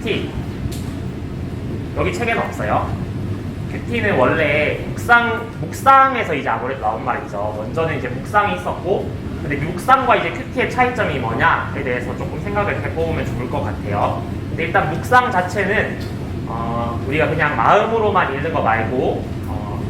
큐티 여기 책에는 없어요. 큐티는 원래 묵상에서 이제 아무래도 나온 말이죠. 먼저는 이제 묵상이 있었고, 근데 묵상과 이제 큐티의 차이점이 뭐냐에 대해서 조금 생각을 해보면 좋을 것 같아요. 근데 일단 묵상 자체는 우리가 그냥 마음으로만 읽는 거 말고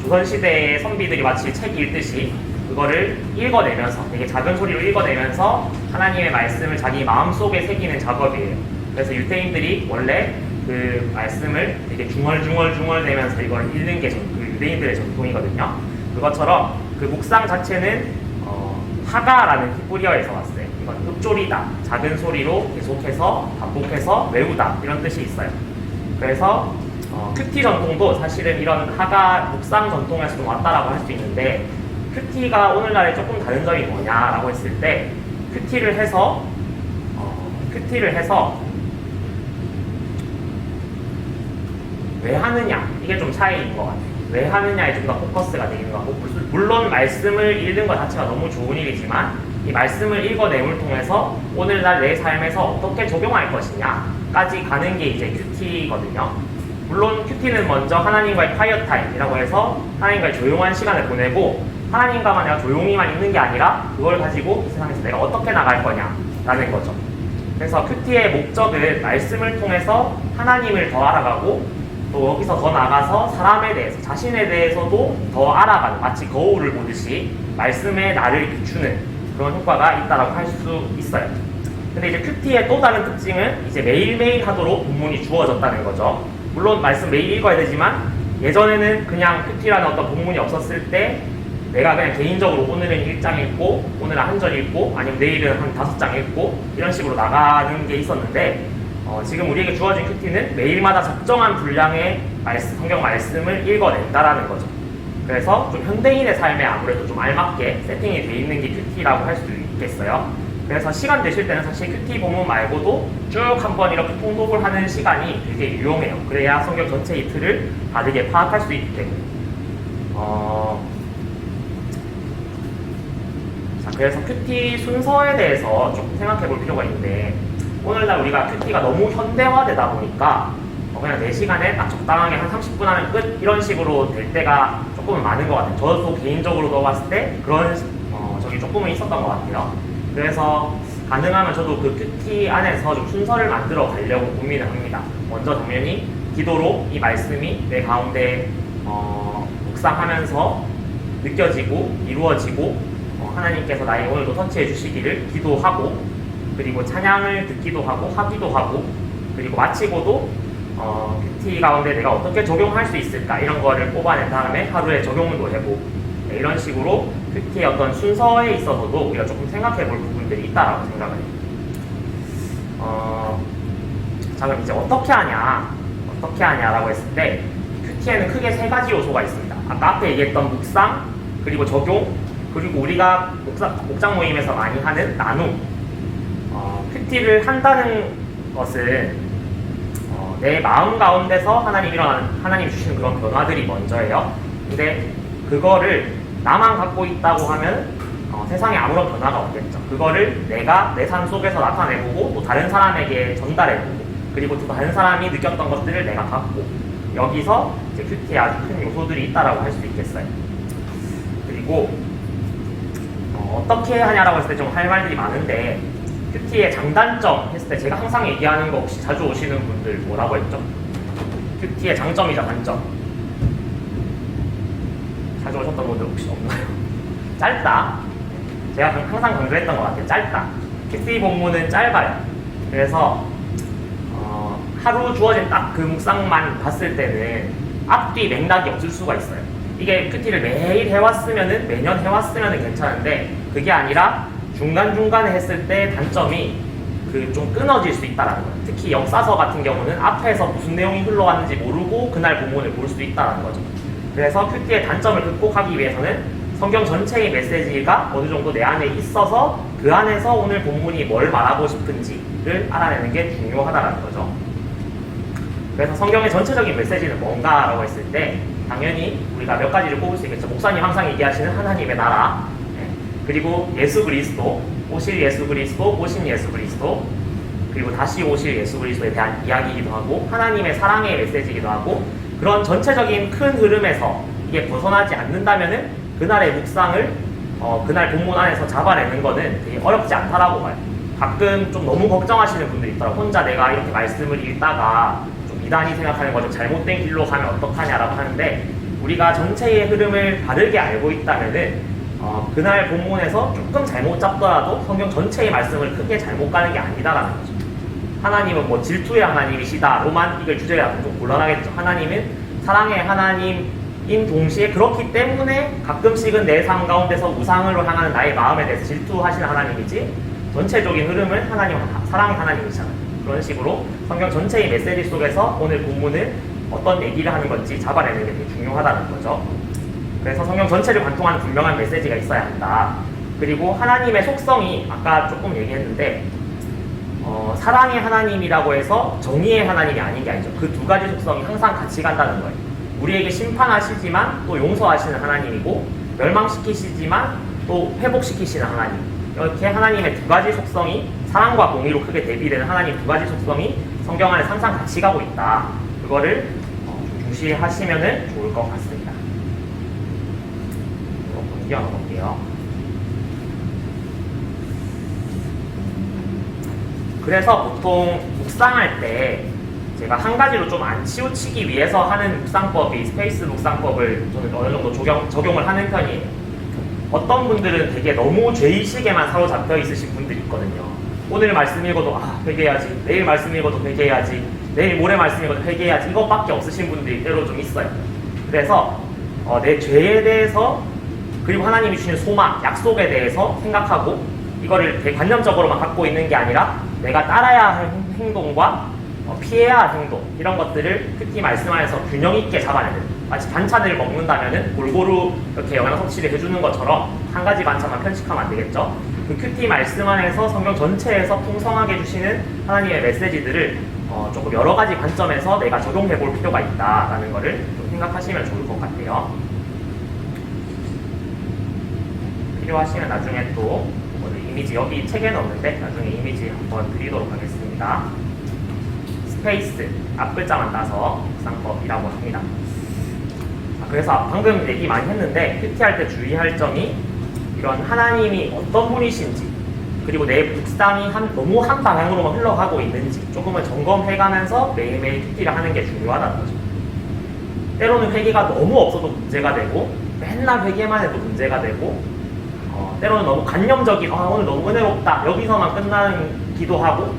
조선시대의 선비들이 마치 책 읽듯이 그거를 읽어내면서 되게 작은 소리로 읽어내면서 하나님의 말씀을 자기 마음속에 새기는 작업이에요. 그래서 유대인들이 원래 그 말씀을 되게 중얼중얼 대면서 이걸 읽는 게 그 유대인들의 전통이거든요. 그것처럼 그 묵상 자체는 하가라는 히브리어에서 왔어요. 이건 흡조리다, 작은 소리로 계속해서 반복해서 외우다 이런 뜻이 있어요. 그래서 큐티 전통도 사실은 이런 하가 묵상 전통에서 좀 왔다라고 할 수 있는데, 큐티가 오늘날에 조금 다른 점이 뭐냐라고 했을 때, 큐티를 해서 왜 하느냐, 이게 좀 차이인 것 같아요. 왜 하느냐에 좀 더 포커스가 되는 것 같고, 물론 말씀을 읽는 것 자체가 너무 좋은 일이지만 이 말씀을 읽어내음을 통해서 오늘날 내 삶에서 어떻게 적용할 것이냐까지 가는 게 이제 큐티거든요. 물론 큐티는 먼저 하나님과의 파이어 타임이라고 해서 하나님과의 조용한 시간을 보내고, 하나님과만 내가 조용히만 있는 게 아니라 그걸 가지고 이 세상에서 내가 어떻게 나갈 거냐라는 거죠. 그래서 큐티의 목적은 말씀을 통해서 하나님을 더 알아가고, 또 여기서 더 나가서 사람에 대해서, 자신에 대해서도 더 알아가는, 마치 거울을 보듯이 말씀에 나를 비추는 그런 효과가 있다고 할 수 있어요. 근데 이제 큐티의 또 다른 특징은 이제 매일매일 하도록 본문이 주어졌다는 거죠. 물론 말씀 매일 읽어야 되지만, 예전에는 그냥 큐티라는 어떤 본문이 없었을 때 내가 그냥 개인적으로 오늘은 1장 읽고, 오늘은 한 절 읽고, 아니면 내일은 한 5장 읽고 이런 식으로 나가는 게 있었는데, 지금 우리에게 주어진 큐티는 매일마다 적정한 분량의 성경 말씀을 읽어낸다라는 거죠. 그래서 좀 현대인의 삶에 아무래도 좀 알맞게 세팅이 돼 있는 게 큐티라고 할 수 있겠어요. 그래서 시간 되실 때는 사실 큐티 본문 말고도 쭉 한번 이렇게 통독을 하는 시간이 되게 유용해요. 그래야 성경 전체 이 틀을 다르게 파악할 수 있기 때문에. 자, 그래서 큐티 순서에 대해서 조금 생각해 볼 필요가 있는데, 오늘날 우리가 큐티가 너무 현대화되다 보니까 그냥 4시간에 딱 적당하게 한 30분 하면 끝, 이런 식으로 될 때가 조금은 많은 것 같아요. 저도 개인적으로 봤을 때 그런 적이 조금은 있었던 것 같아요. 그래서 가능하면 저도 그 큐티 안에서 좀 순서를 만들어 가려고 고민을 합니다. 먼저 당연히 기도로 이 말씀이 내 가운데 묵상하면서 느껴지고 이루어지고, 하나님께서 나의 오늘도 터치해 주시기를 기도하고, 그리고 찬양을 듣기도 하고 하기도 하고, 그리고 마치고도 큐티 가운데 내가 어떻게 적용할 수 있을까 이런 거를 뽑아낸 다음에 하루에 적용도 해보고, 네, 이런 식으로 큐티의 어떤 순서에 있어서도 우리가 조금 생각해 볼 부분들이 있다라고 생각을 해요. 자, 그럼 이제 어떻게 하냐라고 했을 때, 큐티에는 크게 3가지 요소가 있습니다. 아까 앞에 얘기했던 묵상, 그리고 적용, 그리고 우리가 목장 모임에서 많이 하는 나눔. 큐티를 한다는 것은 내 마음 가운데서 하나님 주시는 그런 변화들이 먼저예요. 근데 그거를 나만 갖고 있다고 하면 세상에 아무런 변화가 없겠죠. 그거를 내가 내 삶 속에서 나타내보고, 또 다른 사람에게 전달해보고, 그리고 또 다른 사람이 느꼈던 것들을 내가 갖고, 여기서 이제 큐티에 아주 큰 요소들이 있다라고 할 수 있겠어요. 그리고 어떻게 하냐라고 했을 때 좀 할 말들이 많은데, 큐티의 장단점 했을 때 제가 항상 얘기하는 거, 혹시 자주 오시는 분들 뭐라고 했죠? 큐티의 장점이자 단점. 자주 오셨던 분들 혹시 없나요? 짧다. 제가 항상 강조했던 것 같아요. 짧다. 큐티 본문은 짧아요. 그래서 하루 주어진 딱 그 묵상만 봤을 때는 앞뒤 맥락이 없을 수가 있어요. 이게 큐티를 매일 해왔으면은, 매년 해왔으면은 괜찮은데, 그게 아니라 중간중간에 했을 때 단점이 좀 끊어질 수 있다는 거예요. 특히 역사서 같은 경우는 앞에서 무슨 내용이 흘러왔는지 모르고 그날 본문을 볼 수 있다는 거죠. 그래서 큐티의 단점을 극복하기 위해서는 성경 전체의 메시지가 어느 정도 내 안에 있어서 그 안에서 오늘 본문이 뭘 말하고 싶은지를 알아내는 게 중요하다는 거죠. 그래서 성경의 전체적인 메시지는 뭔가라고 했을 때, 당연히 우리가 몇 가지를 꼽을 수 있겠죠. 목사님 항상 얘기하시는 하나님의 나라, 그리고 예수 그리스도, 오실 예수 그리스도, 오신 예수 그리스도, 그리고 다시 오실 예수 그리스도에 대한 이야기이기도 하고 하나님의 사랑의 메시지이기도 하고 그런 전체적인 큰 흐름에서 이게 벗어나지 않는다면은 그날의 묵상을 그날 본문 안에서 잡아내는 거는 되게 어렵지 않다라고 봐요. 가끔 좀 너무 걱정하시는 분들이 있더라고요. 혼자 내가 이렇게 말씀을 읽다가 좀 이단이 생각하는 거 좀 잘못된 길로 가면 어떡하냐라고 하는데 우리가 전체의 흐름을 바르게 알고 있다면은 그날 본문에서 조금 잘못 잡더라도 성경 전체의 말씀을 크게 잘못 가는 게 아니다라는 거죠. 하나님은 뭐 질투의 하나님이시다로만 이걸 주제하면 좀 곤란하겠죠. 하나님은 사랑의 하나님인 동시에 그렇기 때문에 가끔씩은 내 삶 가운데서 우상으로 향하는 나의 마음에 대해서 질투하시는 하나님이지 전체적인 흐름은 하나님 사랑의 하나님이잖아요. 그런 식으로 성경 전체의 메시지 속에서 오늘 본문을 어떤 얘기를 하는 건지 잡아내는 게 되게 중요하다는 거죠. 그래서 성경 전체를 관통하는 분명한 메시지가 있어야 한다. 그리고 하나님의 속성이 아까 조금 얘기했는데 사랑의 하나님이라고 해서 정의의 하나님이 아닌 게 아니죠. 그 두 가지 속성이 항상 같이 간다는 거예요. 우리에게 심판하시지만 또 용서하시는 하나님이고 멸망시키시지만 또 회복시키시는 하나님. 이렇게 하나님의 두 가지 속성이 사랑과 공의로 크게 대비되는 하나님 두 가지 속성이 성경 안에 항상 같이 가고 있다. 그거를 중시하시면 좋을 것 같습니다. 이거 넘어갈게요. 그래서 보통 묵상할 때 제가 한 가지로 좀 안 치우치기 위해서 하는 묵상법이 스페이스 묵상법을 저는 어느 정도 적용을 하는 편이에요. 어떤 분들은 되게 너무 죄의식에만 사로잡혀 있으신 분들이 있거든요. 오늘 말씀 읽어도 회개해야지, 내일 말씀 읽어도 회개해야지, 내일 모레 말씀 읽어도 회개해야지 이것밖에 없으신 분들이 때로 좀 있어요. 그래서 내 죄에 대해서 그리고 하나님이 주신 소망, 약속에 대해서 생각하고 이거를 되게 관념적으로만 갖고 있는 게 아니라 내가 따라야 할 행동과 피해야 할 행동 이런 것들을 특히 말씀 안에서 균형 있게 잡아내는 마치 반찬을 먹는다면은 골고루 이렇게 영양 섭취를 해주는 것처럼 한 가지 반찬만 편식하면 안 되겠죠. 그 큐티 말씀 안에서 성경 전체에서 풍성하게 주시는 하나님의 메시지들을 조금 여러 가지 관점에서 내가 적용해 볼 필요가 있다라는 거를 좀 생각하시면 좋을 것 같아요. 필요하시면 나중에 또 이미지 여기 책에는 없는데 나중에 이미지 한번 드리도록 하겠습니다. 스페이스 앞글자만 따서 묵상법이라고 합니다. 그래서 방금 얘기 많이 했는데 큐티할 때 주의할 점이 이런 하나님이 어떤 분이신지 그리고 내 묵상이 너무 한 방향으로만 흘러가고 있는지 조금은 점검해가면서 매일매일 큐티를 하는 게 중요하다는 거죠. 때로는 회개가 너무 없어도 문제가 되고 맨날 회개만 해도 문제가 되고 때로는 너무 관념적인 오늘 너무 은혜롭다 여기서만 끝나는 기도하고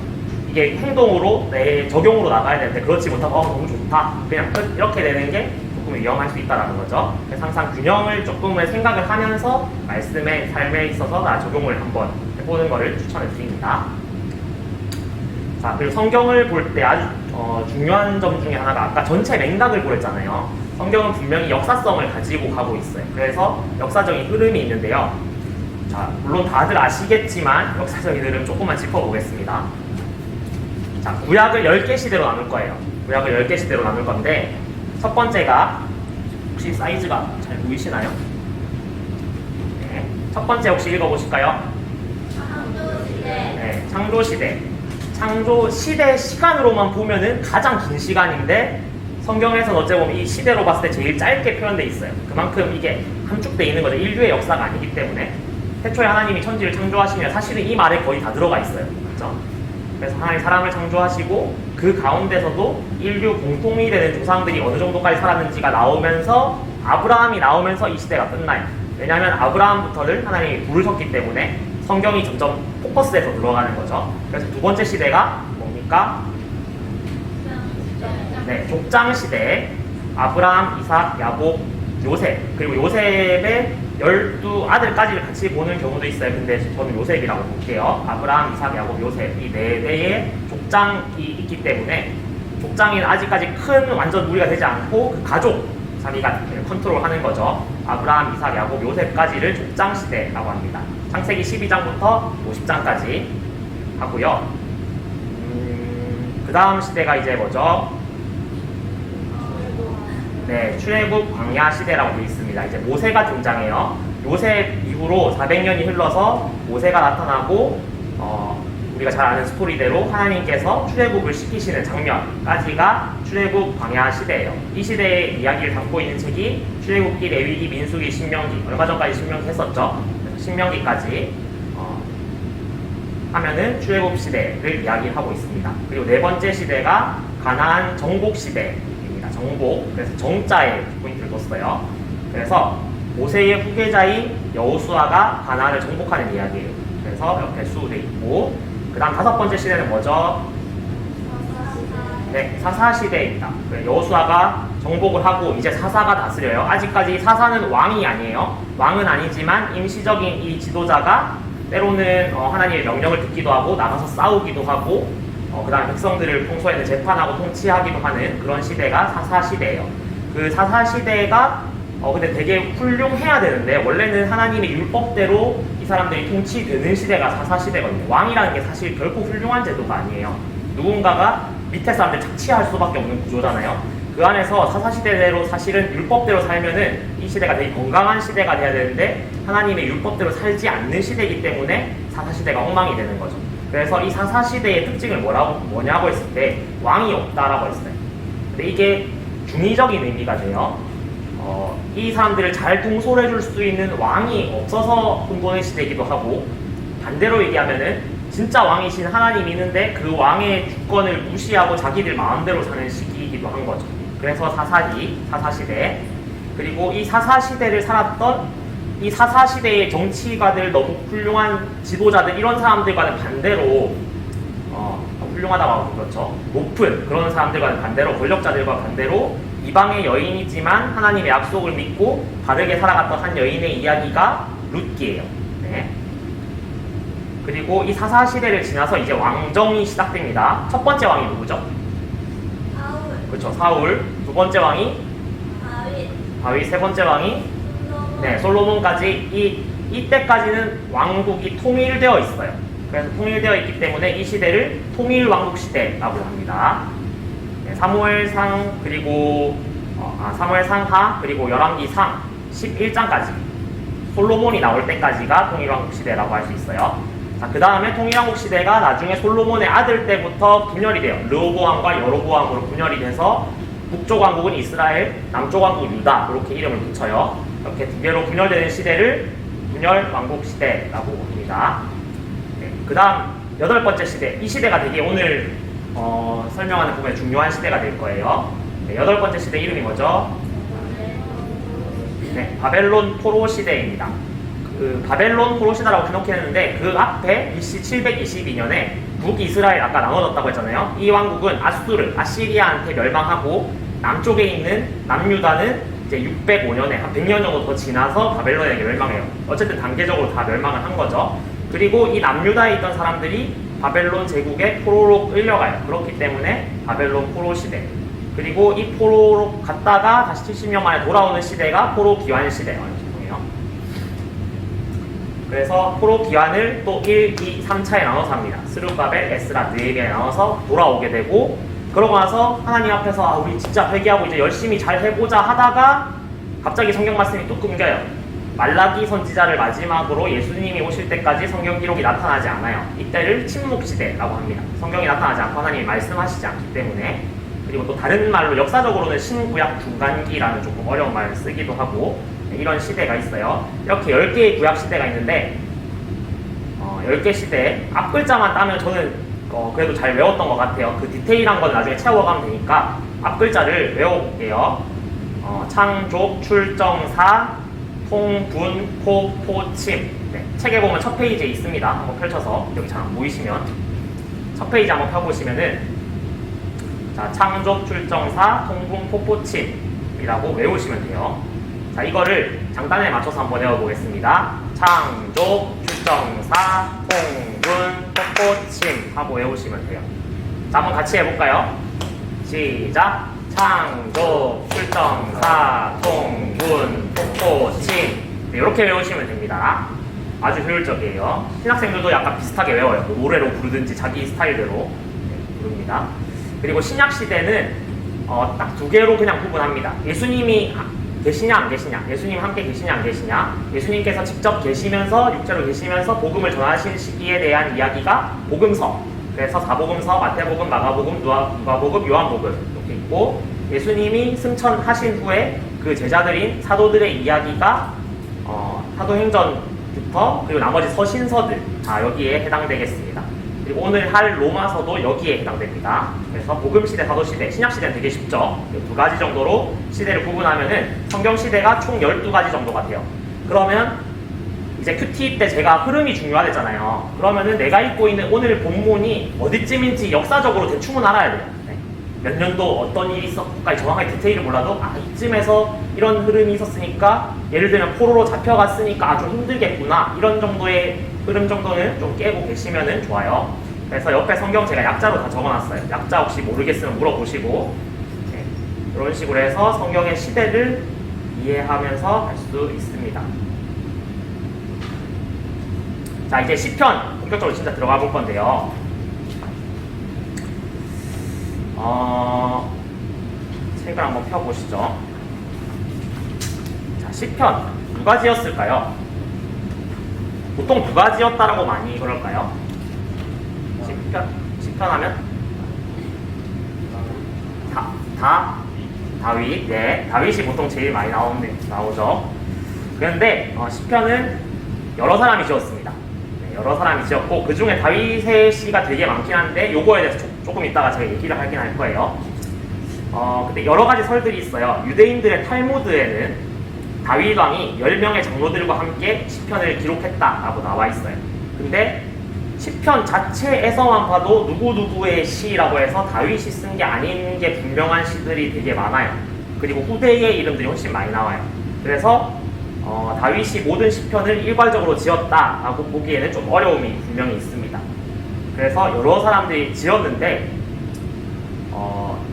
이게 행동으로 내 적용으로 나가야 되는데 그렇지 못하고 너무 좋다 그냥 끝 이렇게 되는 게 조금 위험할 수 있다는 거죠. 그래서 항상 균형을 조금의 생각을 하면서 말씀의 삶에 있어서 적용을 한번 해보는 것을 추천해 드립니다. 자, 그리고 성경을 볼 때 아주 중요한 점 중에 하나가 아까 전체 맥락을 보였잖아요. 성경은 분명히 역사성을 가지고 가고 있어요. 그래서 역사적인 흐름이 있는데요. 자, 물론 다들 아시겠지만 역사적인 흐름 조금만 짚어보겠습니다. 자, 구약을 10개 시대로 나눌 거예요. 구약을 10개 시대로 나눌 건데 첫 번째가 혹시 사이즈가 잘 보이시나요? 네. 첫 번째 혹시 읽어보실까요? 창조시대. 네, 창조시대. 창조시대 시간으로만 보면은 가장 긴 시간인데 성경에서는 어째 보면 이 시대로 봤을 때 제일 짧게 표현되어 있어요. 그만큼 이게 함축되어 있는 거죠. 인류의 역사가 아니기 때문에. 태초에 하나님이 천지를 창조하시면 사실은 이 말에 거의 다 들어가 있어요. 그렇죠? 그래서 하나님 사람을 창조하시고 그 가운데서도 인류 공통이 되는 조상들이 어느 정도까지 살았는지가 나오면서 아브라함이 나오면서 이 시대가 끝나요. 왜냐하면 아브라함부터를 하나님이 부르셨기 때문에 성경이 점점 포커스에서 들어가는 거죠. 그래서 두 번째 시대가 뭡니까? 네, 족장 시대. 아브라함, 이삭, 야곱, 요셉. 그리고 요셉의 12아들까지를 같이 보는 경우도 있어요. 근데 저는 요셉이라고 볼게요. 아브라함, 이삭, 야곱, 요셉 이 네 대의 족장이 있기 때문에 족장이 아직까지 큰 완전 무리가 되지 않고 그 가족 자기가 컨트롤하는 거죠. 아브라함, 이삭, 야곱, 요셉까지를 족장 시대라고 합니다. 창세기 12장부터 50장까지 하고요. 그 다음 시대가 이제 뭐죠? 네, 출애굽 광야 시대라고 되어 있습니다. 이제 모세가 등장해요. 요셉 이후로 400년이 흘러서 모세가 나타나고 우리가 잘 아는 스토리대로 하나님께서 출애굽을 시키시는 장면까지가 출애굽 광야 시대예요. 이 시대의 이야기를 담고 있는 책이 출애굽기, 레위기, 민수기, 신명기, 얼마 전까지 신명기 했었죠. 신명기까지 하면은 출애굽 시대를 이야기하고 있습니다. 그리고 네 번째 시대가 가나안 정복 시대입니다. 정복. 그래서 정자에 포인트를 뒀어요. 그래서 모세의 후계자인 여호수아가 가나안을 정복하는 이야기예요. 그래서 이렇게 수돼 있고, 그 다음 다섯 번째 시대는 뭐죠? 네, 사사 시대입니다. 여호수아가 정복을 하고 이제 사사가 다스려요. 아직까지 사사는 왕이 아니에요. 왕은 아니지만 임시적인 이 지도자가 때로는 하나님의 명령을 듣기도 하고 나가서 싸우기도 하고 그 다음 백성들을 평소에는 재판하고 통치하기도 하는 그런 시대가 사사 시대예요. 그 사사 시대가 근데 되게 훌륭해야 되는데, 원래는 하나님의 율법대로 이 사람들이 통치되는 시대가 사사 시대거든요. 왕이라는 게 사실 결코 훌륭한 제도가 아니에요. 누군가가 밑에 사람들 착취할 수밖에 없는 구조잖아요. 그 안에서 사사 시대대로 사실은 율법대로 살면은 이 시대가 되게 건강한 시대가 돼야 되는데, 하나님의 율법대로 살지 않는 시대이기 때문에 사사 시대가 엉망이 되는 거죠. 그래서 이 사사 시대의 특징을 뭐냐고 했을 때 왕이 없다라고 했어요. 근데 이게 중의적인 의미가 돼요. 이 사람들을 잘 통솔해 줄 수 있는 왕이 없어서 흥분의 시대이기도 하고, 반대로 얘기하면은 진짜 왕이신 하나님이 있는데 그 왕의 주권을 무시하고 자기들 마음대로 사는 시기이기도 한 거죠. 그래서 사사시대. 그리고 이 사사시대를 살았던 이 사사시대의 정치가들, 너무 훌륭한 지도자들, 이런 사람들과는 반대로 훌륭하다고 하고 그렇죠. 높은 그런 사람들과는 반대로, 권력자들과 반대로 이방의 여인이지만 하나님의 약속을 믿고 바르게 살아갔던 한 여인의 이야기가 룻기예요. 네. 그리고 이 사사 시대를 지나서 이제 왕정이 시작됩니다. 첫 번째 왕이 누구죠? 사울. 그렇죠, 사울. 두 번째 왕이 다윗. 세 번째 왕이 솔로몬까지. 이때까지는 왕국이 통일되어 있어요. 그래서 통일되어 있기 때문에 이 시대를 통일왕국 시대라고 합니다. 사무엘상, 그리고 사무엘상하, 그리고 열왕기상 11장까지 솔로몬이 나올 때까지가 통일왕국 시대라고 할 수 있어요. 자, 그 다음에 통일왕국 시대가 나중에 솔로몬의 아들 때부터 분열이 돼요. 르호보암과 여로보암으로 분열이 돼서 북쪽 왕국은 이스라엘, 남쪽 왕국은 유다, 이렇게 이름을 붙여요. 이렇게 두 개로 분열되는 시대를 분열왕국 시대라고 합니다. 그 다음 여덟 번째 시대, 이 시대가 되게 오늘 설명하는 부분에 중요한 시대가 될 거예요. 여덟 번째 시대 이름이 뭐죠? 바벨론 포로 시대입니다. 그 바벨론 포로 시대라고 해놓겠는데, 그 앞에 BC 722년에 북이스라엘, 아까 나눠졌다고 했잖아요. 이 왕국은 아시리아한테 멸망하고, 남쪽에 있는 남유다는 이제 605년에 한 100년 정도 더 지나서 바벨론에게 멸망해요. 어쨌든 단계적으로 다 멸망을 한 거죠. 그리고 이 남유다에 있던 사람들이 바벨론 제국의 포로로 끌려가요. 그렇기 때문에 바벨론 포로 시대. 그리고 이 포로로 갔다가 다시 70년 만에 돌아오는 시대가 포로 기환 시대예요. 그래서 포로 기환을 또 1, 2, 3차에 나눠서 합니다. 스룹바벨, 에스라, 느헤미야에 나눠서 돌아오게 되고, 그러고 나서 하나님 앞에서 우리 진짜 회개하고 이제 열심히 잘 해보자 하다가 갑자기 성경 말씀이 또 끊겨요. 말라기 선지자를 마지막으로 예수님이 오실 때까지 성경 기록이 나타나지 않아요. 이때를 침묵시대라고 합니다. 성경이 나타나지 않고 하나님이 말씀하시지 않기 때문에. 그리고 또 다른 말로 역사적으로는 신구약 중간기라는 조금 어려운 말을 쓰기도 하고, 이런 시대가 있어요. 이렇게 10개의 구약 시대가 있는데 10개 시대 앞글자만 따면 저는 그래도 잘 외웠던 것 같아요. 그 디테일한 건 나중에 채워가면 되니까 앞글자를 외워볼게요. 창조, 출정사, 통분, 포, 포침. 책에 보면 첫 페이지에 있습니다. 한번 펼쳐서, 여기 잘 안 보이시면 첫 페이지 한번 펴보시면은, 자, 창조, 출정사, 통분, 포, 포침이라고 외우시면 돼요. 자, 이거를 장단에 맞춰서 한번 외워보겠습니다. 창조, 출정사, 통분, 포포침 하고 외우시면 돼요. 자, 한번 같이 해볼까요? 시작! 창조, 출정사, 통분, 포포침. 이렇게 외우시면 됩니다. 아주 효율적이에요. 신학생들도 약간 비슷하게 외워요. 뭐 노래로 부르든지 자기 스타일대로 부릅니다. 그리고 신약시대는 딱 두 개로 그냥 구분합니다. 예수님이 계시냐 안 계시냐, 예수님 함께 계시냐 안 계시냐, 예수님께서 직접 계시면서 육체로 계시면서 복음을 전하신 시기에 대한 이야기가 복음서. 그래서 사복음서, 마태복음, 마가복음, 누가복음, 요한복음 이렇게 있고, 예수님이 승천하신 후에 그 제자들인 사도들의 이야기가 사도행전부터 그리고 나머지 서신서들 여기에 해당되겠습니다. 그리고 오늘 할 로마서도 여기에 해당됩니다. 그래서 복음시대, 사도시대, 신약시대는 되게 쉽죠. 두 가지 정도로 시대를 구분하면은 성경시대가 총 12가지 정도가 돼요. 그러면 이제 QT 때 제가 흐름이 중요하댔잖아요. 그러면은 내가 읽고 있는 오늘 본문이 어디쯤인지 역사적으로 대충은 알아야 돼요. 네. 몇 년도 어떤 일이 있었고까지 정확하게 디테일을 몰라도 이쯤에서 이런 흐름이 있었으니까, 예를 들면 포로로 잡혀갔으니까 좀 힘들겠구나, 이런 정도의 흐름 정도는 좀 깨고 계시면은 좋아요. 그래서 옆에 성경 제가 약자로 다 적어놨어요. 약자 혹시 모르겠으면 물어보시고, 네. 이런 식으로 해서 성경의 시대를 이해하면서 갈 수 있습니다. 자, 이제 시편 본격적으로 진짜 들어가 볼 건데요. 책을 한번 펴보시죠. 자, 시편 누가 지었을까요? 보통 누가 지었다라고 많이 그럴까요? 시편 하면? 다윗. 네, 다윗이 보통 제일 많이 나오죠. 그런데 시편은 여러 사람이 지었습니다. 네, 여러 사람이 지었고, 그 중에 다윗의 시가 되게 많긴 한데 요거에 대해서 조금 이따가 제가 얘기를 하긴 할 거예요. 근데 여러 가지 설들이 있어요. 유대인들의 탈무드에는 다윗 왕이 10명의 장로들과 함께 시편을 기록했다라고 나와 있어요. 근데 시편 자체에서만 봐도 누구누구의 시라고 해서 다윗이 쓴 게 아닌 게 분명한 시들이 되게 많아요. 그리고 후대의 이름들이 훨씬 많이 나와요. 그래서 다윗이 모든 시편을 일괄적으로 지었다라고 보기에는 좀 어려움이 분명히 있습니다. 그래서 여러 사람들이 지었는데,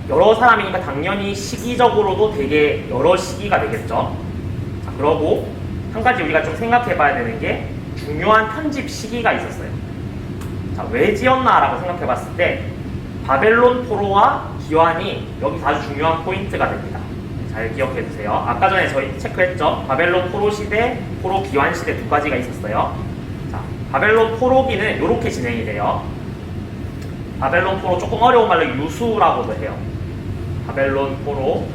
여러 사람이니까 당연히 시기적으로도 되게 여러 시기가 되겠죠. 자, 그러고 한 가지 우리가 좀 생각해 봐야 되는 게 중요한 편집 시기가 있었어요. 자, 왜 지었나라고 생각해 봤을 때 바벨론 포로와 기환이 여기서 아주 중요한 포인트가 됩니다. 잘 기억해 두세요. 아까 전에 저희 체크했죠. 바벨론 포로 시대, 포로 기환 시대 두 가지가 있었어요. 자, 바벨론 포로기는 이렇게 진행이 돼요. 바벨론 포로, 조금 어려운 말로 유수라고도 해요. 바벨론 포로,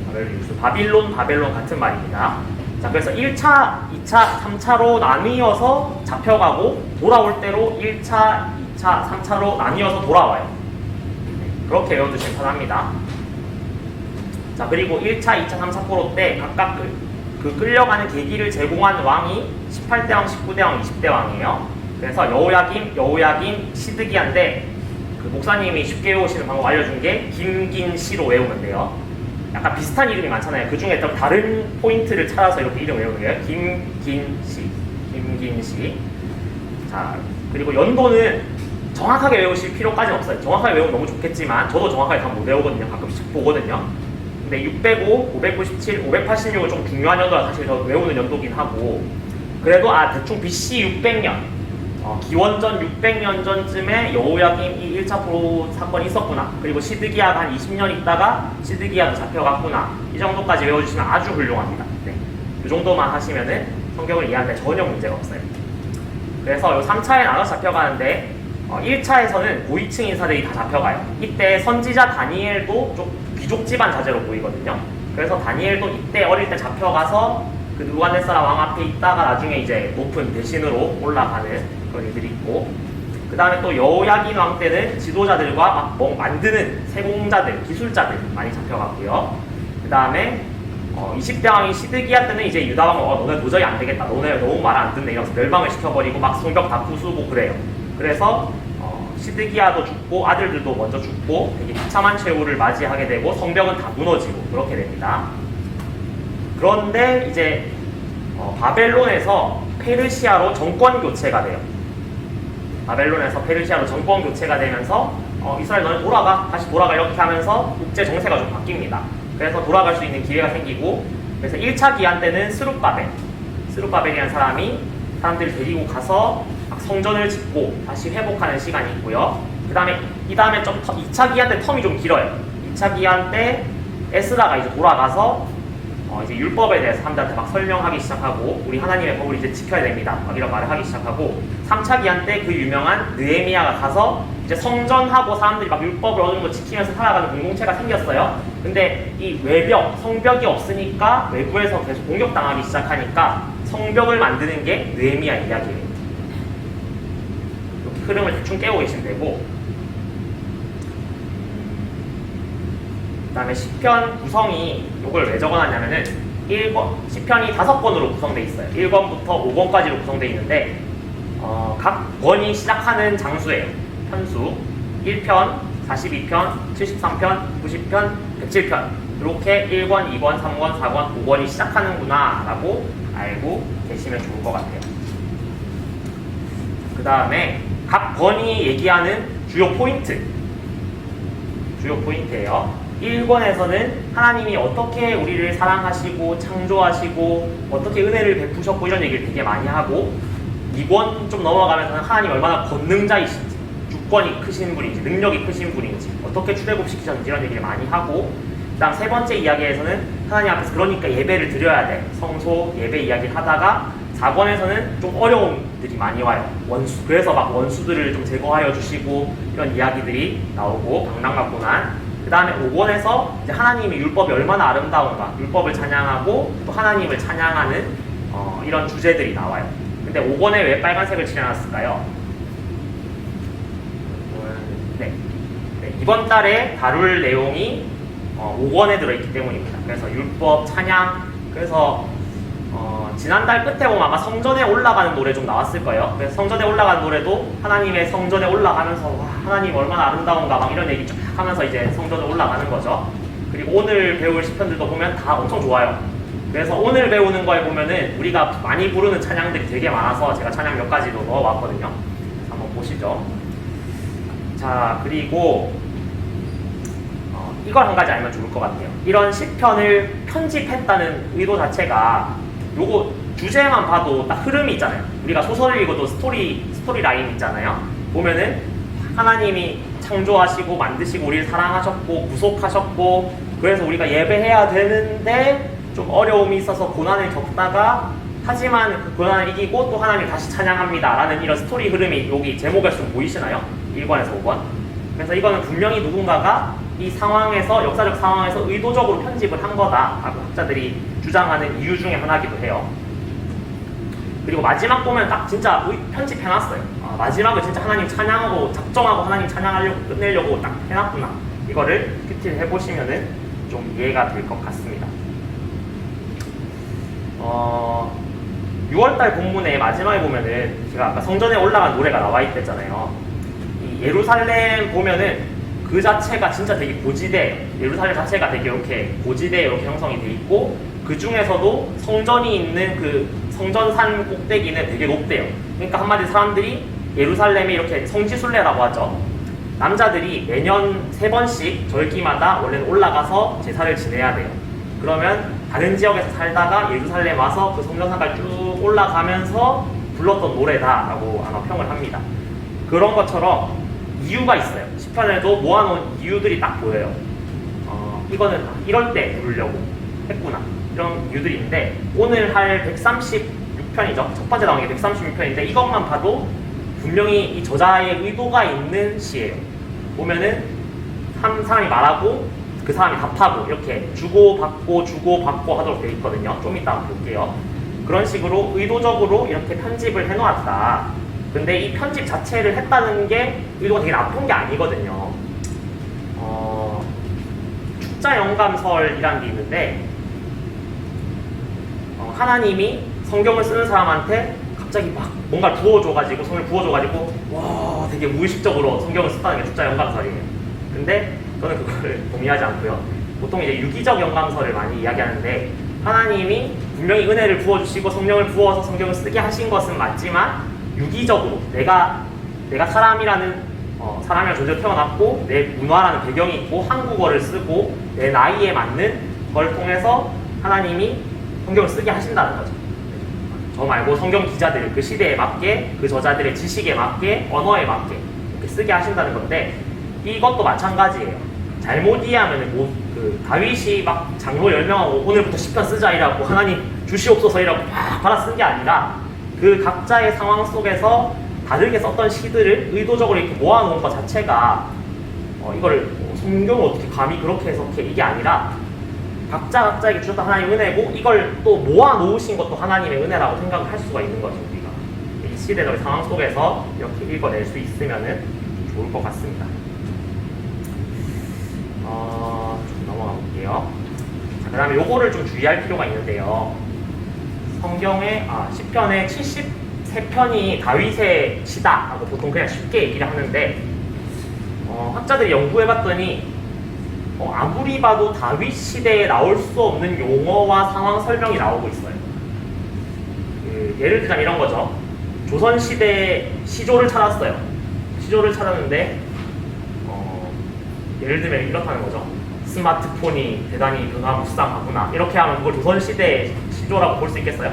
바벨론 같은 말입니다. 자, 그래서 1차, 2차, 3차로 나뉘어서 잡혀가고, 돌아올 때로 1차, 2차, 3차로 나뉘어서 돌아와요. 그렇게 외워두시면 편합니다. 자, 그리고 1차, 2차, 3차 포로 때 각각 그 끌려가는 계기를 제공한 왕이 18대 왕, 19대 왕, 20대 왕이에요. 그래서 여호야김, 시드기야인데, 그 목사님이 쉽게 외우시는 방법 알려준 게 김긴시로 외우면 돼요. 약간 비슷한 이름이 많잖아요. 그 중에 좀 다른 포인트를 찾아서 이렇게 이름 외우는 거예요. 김긴시. 자, 그리고 연도는 정확하게 외우실 필요까지는 없어요. 정확하게 외우면 너무 좋겠지만, 저도 정확하게 다 못 외우거든요. 가끔씩 보거든요. 근데 605, 597, 586은 좀 중요한 연도라 사실 저 외우는 연도긴 하고, 그래도 대충 BC 600년, 기원전 600년 전쯤에 여호야김이 1차 포로 사건이 있었구나. 그리고 시드기야가 한 20년 있다가 시드기야도 잡혀갔구나. 이 정도까지 외워주시면 아주 훌륭합니다. 네. 이 정도만 하시면은 성경을 이해하는데 전혀 문제가 없어요. 그래서 이 3차에 나눠서 잡혀가는데, 1차에서는 고위층 인사들이 다 잡혀가요. 이때 선지자 다니엘도 좀 귀족 집안 자제로 보이거든요. 그래서 다니엘도 이때 어릴 때 잡혀가서 그 느부갓네살 왕 앞에 있다가 나중에 이제 높은 대신으로 올라가는 그런 일들이 있고, 그 다음에 또 여호야긴 왕 때는 지도자들과 막 뭐 만드는 세공자들, 기술자들 많이 잡혀갔고요. 그 다음에 20대 왕인 시드기야 때는 이제 유다 왕은 너네 도저히 안 되겠다, 너네 너무 말 안 듣네 이러면서 멸망을 시켜버리고 막 성벽 다 부수고 그래요. 그래서 시드기야도 죽고 아들들도 먼저 죽고 되게 비참한 최후를 맞이하게 되고 성벽은 다 무너지고 그렇게 됩니다. 그런데 이제 바벨론에서 페르시아로 정권 교체가 돼요. 바벨론에서 페르시아로 정권 교체가 되면서 이스라엘 너는 다시 돌아가 이렇게 하면서 국제 정세가 좀 바뀝니다. 그래서 돌아갈 수 있는 기회가 생기고, 그래서 1차 기한 때는 스룹바벨이라는 사람이 사람들을 데리고 가서 성전을 짓고 다시 회복하는 시간이 있고요. 이 다음에 좀 2차 기한 때 텀이 좀 길어요. 2차 기한 때 에스라가 이제 돌아가서 이제 율법에 대해서 사람들한테 막 설명하기 시작하고 우리 하나님의 법을 이제 지켜야 됩니다. 막 이런 말을 하기 시작하고 3차 기한 때 그 유명한 느헤미야가 가서 이제 성전하고 사람들이 막 율법을 어느 정도 지키면서 살아가는 공동체가 생겼어요. 근데 이 외벽, 성벽이 없으니까 외부에서 계속 공격당하기 시작하니까 성벽을 만드는 게 느헤미야 이야기예요. 이렇게 흐름을 대충 깨고 계시면 되고, 그 다음에 시편 구성이 이걸 왜 적어놨냐면은 1권, 시편이 5권으로 구성되어 있어요. 1권부터 5권까지로 구성되어 있는데 각 권이 시작하는 장수예요. 편수 1편, 42편, 73편, 90편, 107편 이렇게 1권, 2권, 3권, 4권, 5권이 시작하는구나 라고 알고 계시면 좋을 것 같아요. 그 다음에 각 권이 얘기하는 주요 포인트예요. 1권에서는 하나님이 어떻게 우리를 사랑하시고 창조하시고 어떻게 은혜를 베푸셨고 이런 얘기를 되게 많이 하고, 2권 좀 넘어가면서는 하나님 얼마나 권능자이신지, 주권이 크신 분인지, 능력이 크신 분인지, 어떻게 출애굽시키셨는지 이런 얘기를 많이 하고, 그 다음 3번째 이야기에서는 하나님 앞에서 그러니까 예배를 드려야 돼, 성소 예배 이야기를 하다가 4권에서는 좀 어려움들이 많이 와요. 그래서 막 원수들을 좀 제거하여 주시고 이런 이야기들이 나오고 방랑각고난. 그 다음에 5권에서 이제 하나님의 율법이 얼마나 아름다운가, 율법을 찬양하고 또 하나님을 찬양하는 이런 주제들이 나와요. 근데 5권에 왜 빨간색을 칠해놨을까요? 네, 이번 달에 다룰 내용이 5권에 들어있기 때문입니다. 그래서 율법, 찬양, 그래서 지난달 끝에 보면 아마 성전에 올라가는 노래 좀 나왔을 거예요. 그래서 성전에 올라가는 노래도 하나님의 성전에 올라가면서 와, 하나님 얼마나 아름다운가 막 이런 얘기 쫙 하면서 이제 성전에 올라가는 거죠. 그리고 오늘 배울 시편들도 보면 다 엄청 좋아요. 그래서 오늘 배우는 거에 보면은 우리가 많이 부르는 찬양들이 되게 많아서 제가 찬양 몇 가지도 넣어왔거든요. 한번 보시죠. 자, 그리고 이걸 한 가지 알면 좋을 것 같아요. 이런 시편을 편집했다는 의도 자체가 요거 주제만 봐도 딱 흐름이 있잖아요. 우리가 소설을 읽어도 스토리 라인 있잖아요. 보면은 하나님이 창조하시고 만드시고 우리를 사랑하셨고 구속하셨고, 그래서 우리가 예배해야 되는데 좀 어려움이 있어서 고난을 겪다가 하지만 그 고난을 이기고 또 하나님을 다시 찬양합니다 라는 이런 스토리 흐름이 여기 제목에서 좀 보이시나요? 1권에서 5권. 그래서 이거는 분명히 누군가가 이 상황에서, 역사적 상황에서 의도적으로 편집을 한 거다라고 학자들이 주장하는 이유 중에 하나이기도 해요. 그리고 마지막 보면 딱 진짜 편집해놨어요. 마지막을 진짜 하나님 찬양하고 작정하고 하나님 찬양하려고 끝내려고 딱 해놨구나. 이거를 큐티를 해보시면은 좀 이해가 될 것 같습니다. 6월달 본문의 마지막에 보면은 제가 아까 성전에 올라간 노래가 나와 있댔잖아요. 이 예루살렘 보면은 그 자체가 진짜 되게 고지대, 예루살렘 자체가 되게 이렇게 고지대 이렇게 형성이 돼 있고, 그 중에서도 성전이 있는 그 성전산 꼭대기는 되게 높대요. 그러니까 한마디로 사람들이 예루살렘에 이렇게 성지순례라고 하죠. 남자들이 매년 3번씩 절기마다 원래는 올라가서 제사를 지내야 돼요. 그러면 다른 지역에서 살다가 예루살렘 와서 그 성전산까지 쭉 올라가면서 불렀던 노래다라고 아마 평을 합니다. 그런 것처럼 이유가 있어요. 시편에도 모아놓은 이유들이 딱 보여요. 이거는 이럴 때 부르려고 했구나, 이런 이유들이 있는데, 오늘 할 136편이죠. 첫 번째 나온 게 136편인데 이것만 봐도 분명히 이 저자의 의도가 있는 시예요. 보면은 한 사람이 말하고 그 사람이 답하고 이렇게 주고받고 하도록 되어 있거든요. 좀 이따 볼게요. 그런 식으로 의도적으로 이렇게 편집을 해놓았다. 근데 이 편집 자체를 했다는 게 의도가 되게 나쁜 게 아니거든요. 축자 영감설이라는 게 있는데, 하나님이 성경을 쓰는 사람한테 갑자기 막 뭔가를 부어줘가지고, 성을 부어줘가지고 와 되게 무의식적으로 성경을 썼다는 게 축자 영감설이에요. 근데 저는 그거를 동의하지 않고요. 보통 이제 유기적 영감설을 많이 이야기하는데, 하나님이 분명히 은혜를 부어주시고 성령을 부어서 성경을 쓰게 하신 것은 맞지만, 유기적으로 내가 사람이라는 존재로 태어났고 내 문화라는 배경이 있고 한국어를 쓰고 내 나이에 맞는 걸 통해서 하나님이 성경을 쓰게 하신다는 거죠. 저 말고 성경 기자들, 그 시대에 맞게, 그 저자들의 지식에 맞게, 언어에 맞게 이렇게 쓰게 하신다는 건데, 이것도 마찬가지예요. 잘못 이해하면 그 그 다윗이 막 장로 10명하고 오늘부터 10편 쓰자 이라고 하나님 주시옵소서 이라고 막 받아 쓴 게 아니라 그 각자의 상황 속에서 다르게 썼던 시들을 의도적으로 이렇게 모아놓은 것 자체가 이걸 성경을 어떻게 감히 그렇게 해석해 이게 아니라 각자에게 주셨던 하나님의 은혜고 이걸 또 모아놓으신 것도 하나님의 은혜라고 생각을 할 수가 있는 거죠. 우리가 이 시대적 상황 속에서 이렇게 읽어낼 수 있으면 좋을 것 같습니다. 좀 넘어가 볼게요. 그 다음에 요거를 좀 주의할 필요가 있는데요. 성경의 시편의 73편이 다윗의 시다라고 보통 그냥 쉽게 얘기를 하는데 학자들이 연구해봤더니 아무리 봐도 다윗 시대에 나올 수 없는 용어와 상황 설명이 나오고 있어요. 예를 들자면 이런 거죠. 조선 시대에 시조를 찾았어요. 시조를 찾았는데 예를 들면 이렇다는 거죠. 스마트폰이 대단히 변화무쌍하구나. 이렇게 하면 그걸 조선 시대의 시조라고 볼 수 있겠어요?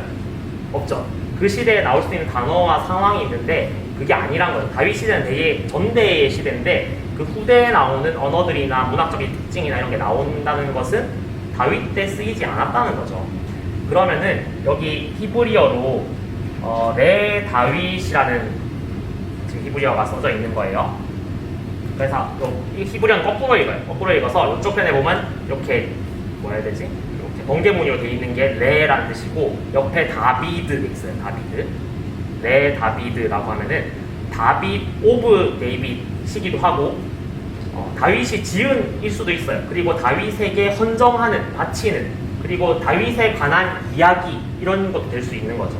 없죠. 그 시대에 나올 수 있는 단어와 상황이 있는데 그게 아니란 거예요. 다윗 시대는 되게 전대의 시대인데 그 후대에 나오는 언어들이나 문학적인 특징이나 이런 게 나온다는 것은 다윗 때 쓰이지 않았다는 거죠. 그러면은 여기 히브리어로 레 다윗이라는 지금 히브리어가 써져 있는 거예요. 그래서 이 히브리어는 거꾸로 읽어요. 거꾸로 읽어서 이쪽 편에 보면 이렇게 뭐라 해야 되지? 이렇게 번개무늬로 되어 있는 게 레라는 뜻이고 옆에 다비드 있어요. 다비드. 레 다비드라고 하면은 다빗 오브 데이빗이기도 하고 다윗이 지은일 수도 있어요. 그리고 다윗에게 헌정하는, 바치는, 그리고 다윗에 관한 이야기 이런 것도 될 수 있는 거죠.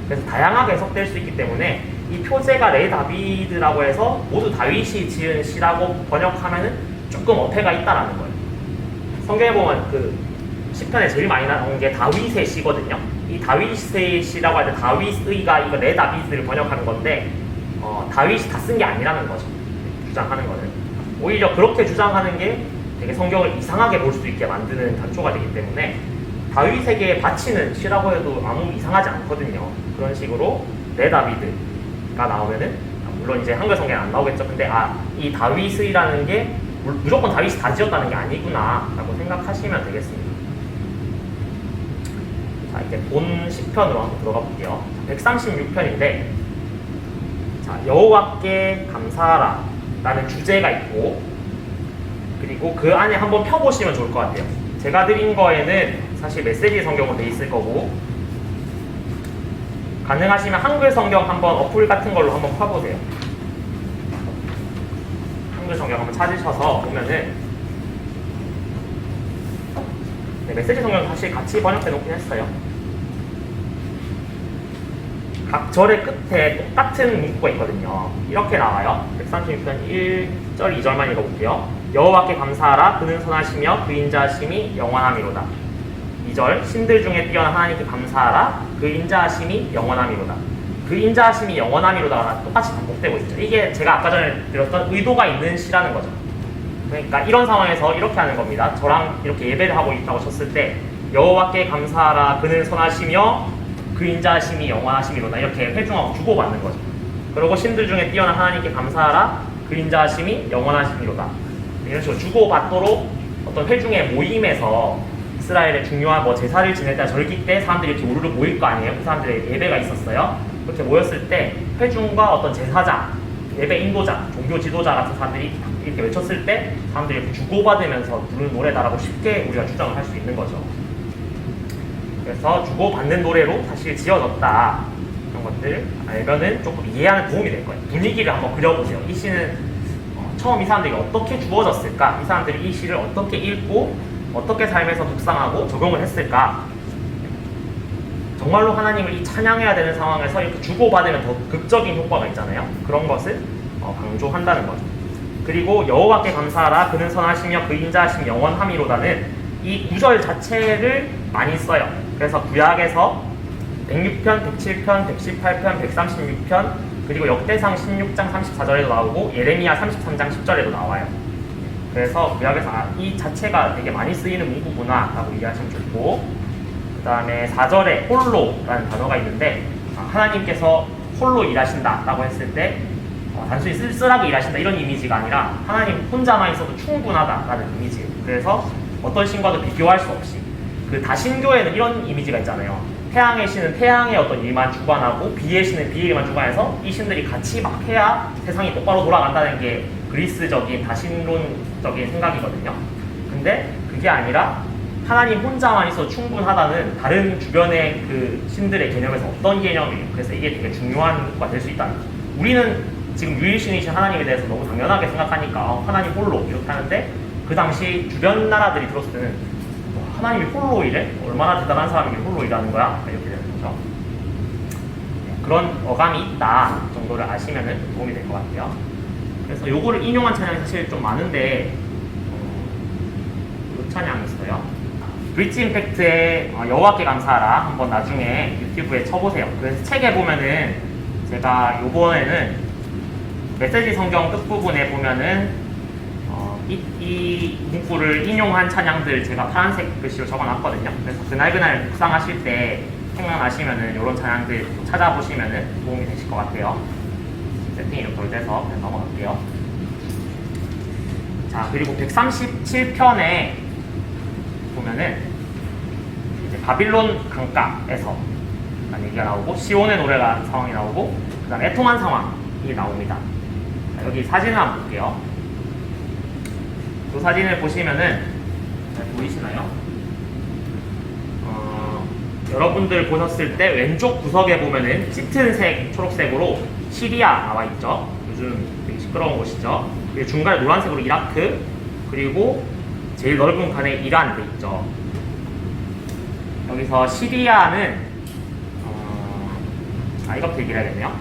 그래서 다양하게 해석될 수 있기 때문에 이 표제가 레 다비드라고 해서 모두 다윗이 지은 시라고 번역하면은 조금 어폐가 있다라는 거예요. 성경에 보면 그 시편에 제일 많이 나온 게 다윗의 시거든요. 이 다윗의 시라고 할 때 다윗의가 이거 레 다비드를 번역하는 건데 다윗이 다 쓴 게 아니라는 거죠. 주장하는 거는. 오히려 그렇게 주장하는 게 되게 성경을 이상하게 볼 수 있게 만드는 단초가 되기 때문에 다윗에게 바치는 시라고 해도 아무 이상하지 않거든요. 그런 식으로 레 다비드가 나오면은 물론 이제 한글 성경에 안 나오겠죠. 근데 이 다윗이라는 게 무조건 다윗이 다 지었다는 게 아니구나 라고 생각하시면 되겠습니다. 자, 이제 본 시편으로 한번 들어가 볼게요. 136편인데 여호와께 감사하라 라는 주제가 있고 그리고 그 안에 한번 펴보시면 좋을 것 같아요. 제가 드린 거에는 사실 메시지 성경으로 돼 있을 거고 가능하시면 한글 성경 한번 어플 같은 걸로 한번 펴보세요. 한글 성경 한번 찾으셔서 보면은 메시지 성경 사실 같이 번역해 놓긴 했어요. 각 절의 끝에 똑같은 문구가 있거든요. 이렇게 나와요. 136편 1절 2절만 읽어볼게요. 여호와께 감사하라. 그는 선하시며 그 인자하심이 영원함이로다. 2절 신들 중에 뛰어난 하나님께 감사하라. 그 인자하심이 영원함이로다. 그 인자하심이 영원함이로다가 똑같이 반복되고 있죠. 이게 제가 아까 전에 들었던 의도가 있는 시라는 거죠. 그러니까 이런 상황에서 이렇게 하는 겁니다. 저랑 이렇게 예배를 하고 있다고 쳤을 때 여호와께 감사하라. 그는 선하시며 그 인자하심이 영원하심이로다. 이렇게 회중하고 주고받는 거죠. 그리고 신들 중에 뛰어난 하나님께 감사하라. 그 인자하심이 영원하심이로다. 이런 식으로 주고받도록 어떤 회중의 모임에서 이스라엘의 중요한 제사를 지낼 때 절기 때 사람들이 이렇게 우르르 모일 거 아니에요. 그 사람들의 예배가 있었어요. 그렇게 모였을 때 회중과 어떤 제사장, 예배 인도자, 종교 지도자 같은 사람들이 이렇게 외쳤을 때 사람들이 이렇게 주고받으면서 부르는 노래다라고 쉽게 우리가 주장을 할 수 있는 거죠. 그래서 주고받는 노래로 사실 지어졌다. 이런 것들 알면은 조금 이해하는 도움이 될 거예요. 분위기를 한번 그려보세요. 이 시는 처음 이 사람들이 어떻게 주어졌을까? 이 사람들이 이 시를 어떻게 읽고 어떻게 삶에서 묵상하고 적용을 했을까? 정말로 하나님을 이 찬양해야 되는 상황에서 이렇게 주고받으면 더 극적인 효과가 있잖아요. 그런 것을 강조한다는 거죠. 그리고 여호와께 감사하라. 그는 선하시며 그 인자하심 영원함이로다는 이 구절 자체를 많이 써요. 그래서 구약에서 106편, 107편, 118편, 136편 그리고 역대상 16장 34절에도 나오고 예레미야 33장 10절에도 나와요. 그래서 구약에서 이 자체가 되게 많이 쓰이는 문구구나 라고 이해하시면 좋고 그 다음에 4절에 홀로라는 단어가 있는데 하나님께서 홀로 일하신다 라고 했을 때 단순히 쓸쓸하게 일하신다 이런 이미지가 아니라 하나님 혼자만 있어도 충분하다 라는 이미지예요. 그래서 어떤 신과도 비교할 수 없이. 그 다신교에는 이런 이미지가 있잖아요. 태양의 신은 태양의 어떤 일만 주관하고 비의 신은 비의 일만 주관해서 이 신들이 같이 막 해야 세상이 똑바로 돌아간다는 게 그리스적인 다신론적인 생각이거든요. 근데 그게 아니라 하나님 혼자만 있어도 충분하다는 다른 주변의 그 신들의 개념에서 어떤 개념이에요. 그래서 이게 되게 중요한 것가 될 수 있다는 거죠. 우리는 지금 유일신이신 하나님에 대해서 너무 당연하게 생각하니까 하나님 홀로 이렇게 하는데 그 당시 주변 나라들이 들었을 때는 하나님이 홀로 이래? 얼마나 대단한 사람이 홀로 일하는 거야? 이렇게 되는 거죠. 그런 어감이 있다 정도를 아시면 도움이 될 것 같아요. 그래서 요거를 인용한 찬양이 사실 좀 많은데 이 찬양이 있어요. 브릿지 임팩트의 여호와께 감사하라 한번 나중에 유튜브에 쳐보세요. 그래서 책에 보면은 제가 요번에는 메시지 성경 끝부분에 보면은 이 문구를 인용한 찬양들 제가 파란색 글씨로 적어놨거든요. 그래서 그날 묵상하실 때 생각나시면은 이런 찬양들 찾아보시면은 도움이 되실 것 같아요. 세팅이 좀 덜 돼서 그냥 넘어갈게요. 자, 그리고 137편에 보면은 이제 바빌론 강가에서 얘기가 나오고 시온의 노래가 상황이 나오고 그 다음에 애통한 상황이 나옵니다. 자, 여기 사진을 한번 볼게요. 이 사진을 보시면은 잘 보이시나요? 여러분들 보셨을 때 왼쪽 구석에 보면은 짙은 색, 초록색으로 시리아 나와 있죠. 요즘 되게 시끄러운 곳이죠. 그리고 중간에 노란색으로 이라크, 그리고 제일 넓은 칸에 이란 돼 있죠. 여기서 시리아는 이렇게 얘기를 해야겠네요.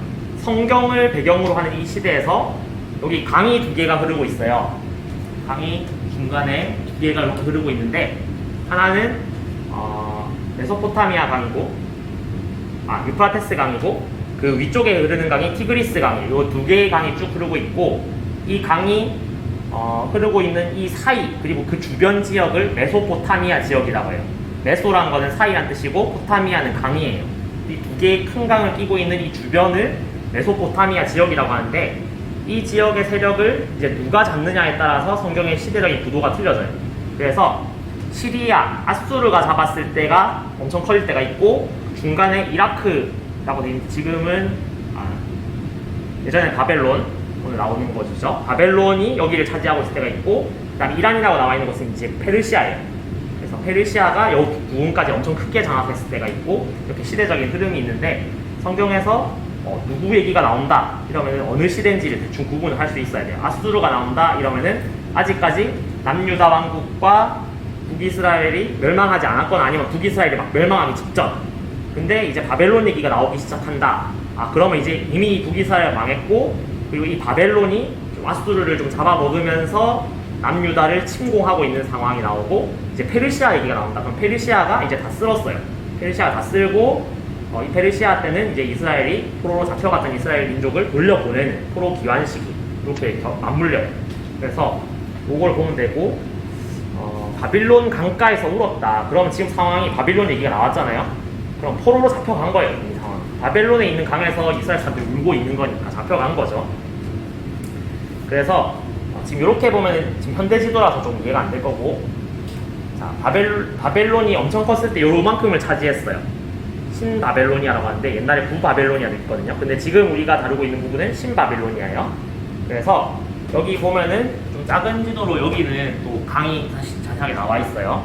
성경을 배경으로 하는 이 시대에서 여기 강이 두 개가 흐르고 있어요. 강이 중간에 두 개가 이렇게 흐르고 있는데 하나는 메소포타미아 강이고 유프라테스 강이고 그 위쪽에 흐르는 강이 티그리스 강이에요. 이 두 개의 강이 쭉 흐르고 있고 이 강이 흐르고 있는 이 사이 그리고 그 주변 지역을 메소포타미아 지역이라고 해요. 메소라는 거는 사이란 뜻이고 포타미아는 강이에요. 이 두 개의 큰 강을 끼고 있는 이 주변을 메소포타미아 지역이라고 하는데 이 지역의 세력을 이제 누가 잡느냐에 따라서 성경의 시대적인 구도가 틀려져요. 그래서 시리아, 아수르가 잡았을 때가 엄청 커질 때가 있고 중간에 이라크라고 되어 있는데 지금은 예전에 바벨론 오늘 나오는 것이죠. 바벨론이 여기를 차지하고 있을 때가 있고 그 다음에 이란이라고 나와 있는 것은 이제 페르시아예요. 그래서 페르시아가 여기 부분까지 엄청 크게 장악했을 때가 있고 이렇게 시대적인 흐름이 있는데 성경에서 누구 얘기가 나온다 이러면은 어느 시대인지를 대충 구분을 할 수 있어야 돼요. 아수르가 나온다 이러면은 아직까지 남유다 왕국과 북이스라엘이 멸망하지 않았거나 아니면 북이스라엘이 막 멸망하기 직전. 근데 이제 바벨론 얘기가 나오기 시작한다. 그러면 이제 이미 북이스라엘 망했고 그리고 이 바벨론이 좀 아수르를 좀 잡아먹으면서 남유다를 침공하고 있는 상황이 나오고 이제 페르시아 얘기가 나온다. 그럼 페르시아가 이제 다 쓸었어요. 페르시아가 다 쓸고 이 페르시아 때는 이제 이스라엘이 포로로 잡혀갔던 이스라엘 민족을 돌려보내는 포로 기환 시기 이렇게 맞물려요. 그래서 이걸 보면 되고 바빌론 강가에서 울었다. 그러면 지금 상황이 바빌론 얘기가 나왔잖아요. 그럼 포로로 잡혀간 거예요. 이 상황. 바벨론에 있는 강에서 이스라엘 사람들이 울고 있는 거니까 잡혀간 거죠. 그래서 지금 이렇게 보면 지금 현대 지도라서 좀 이해가 안 될 거고 자, 바벨론이 엄청 컸을 때 요만큼을 차지했어요. 신바벨로니아라고 하는데 옛날에 구바벨로니아도 있거든요. 근데 지금 우리가 다루고 있는 부분은 신바벨로니아예요. 그래서 여기 보면은 좀 작은 지도로 여기는 또 강이 다시 자세하게 나와 있어요.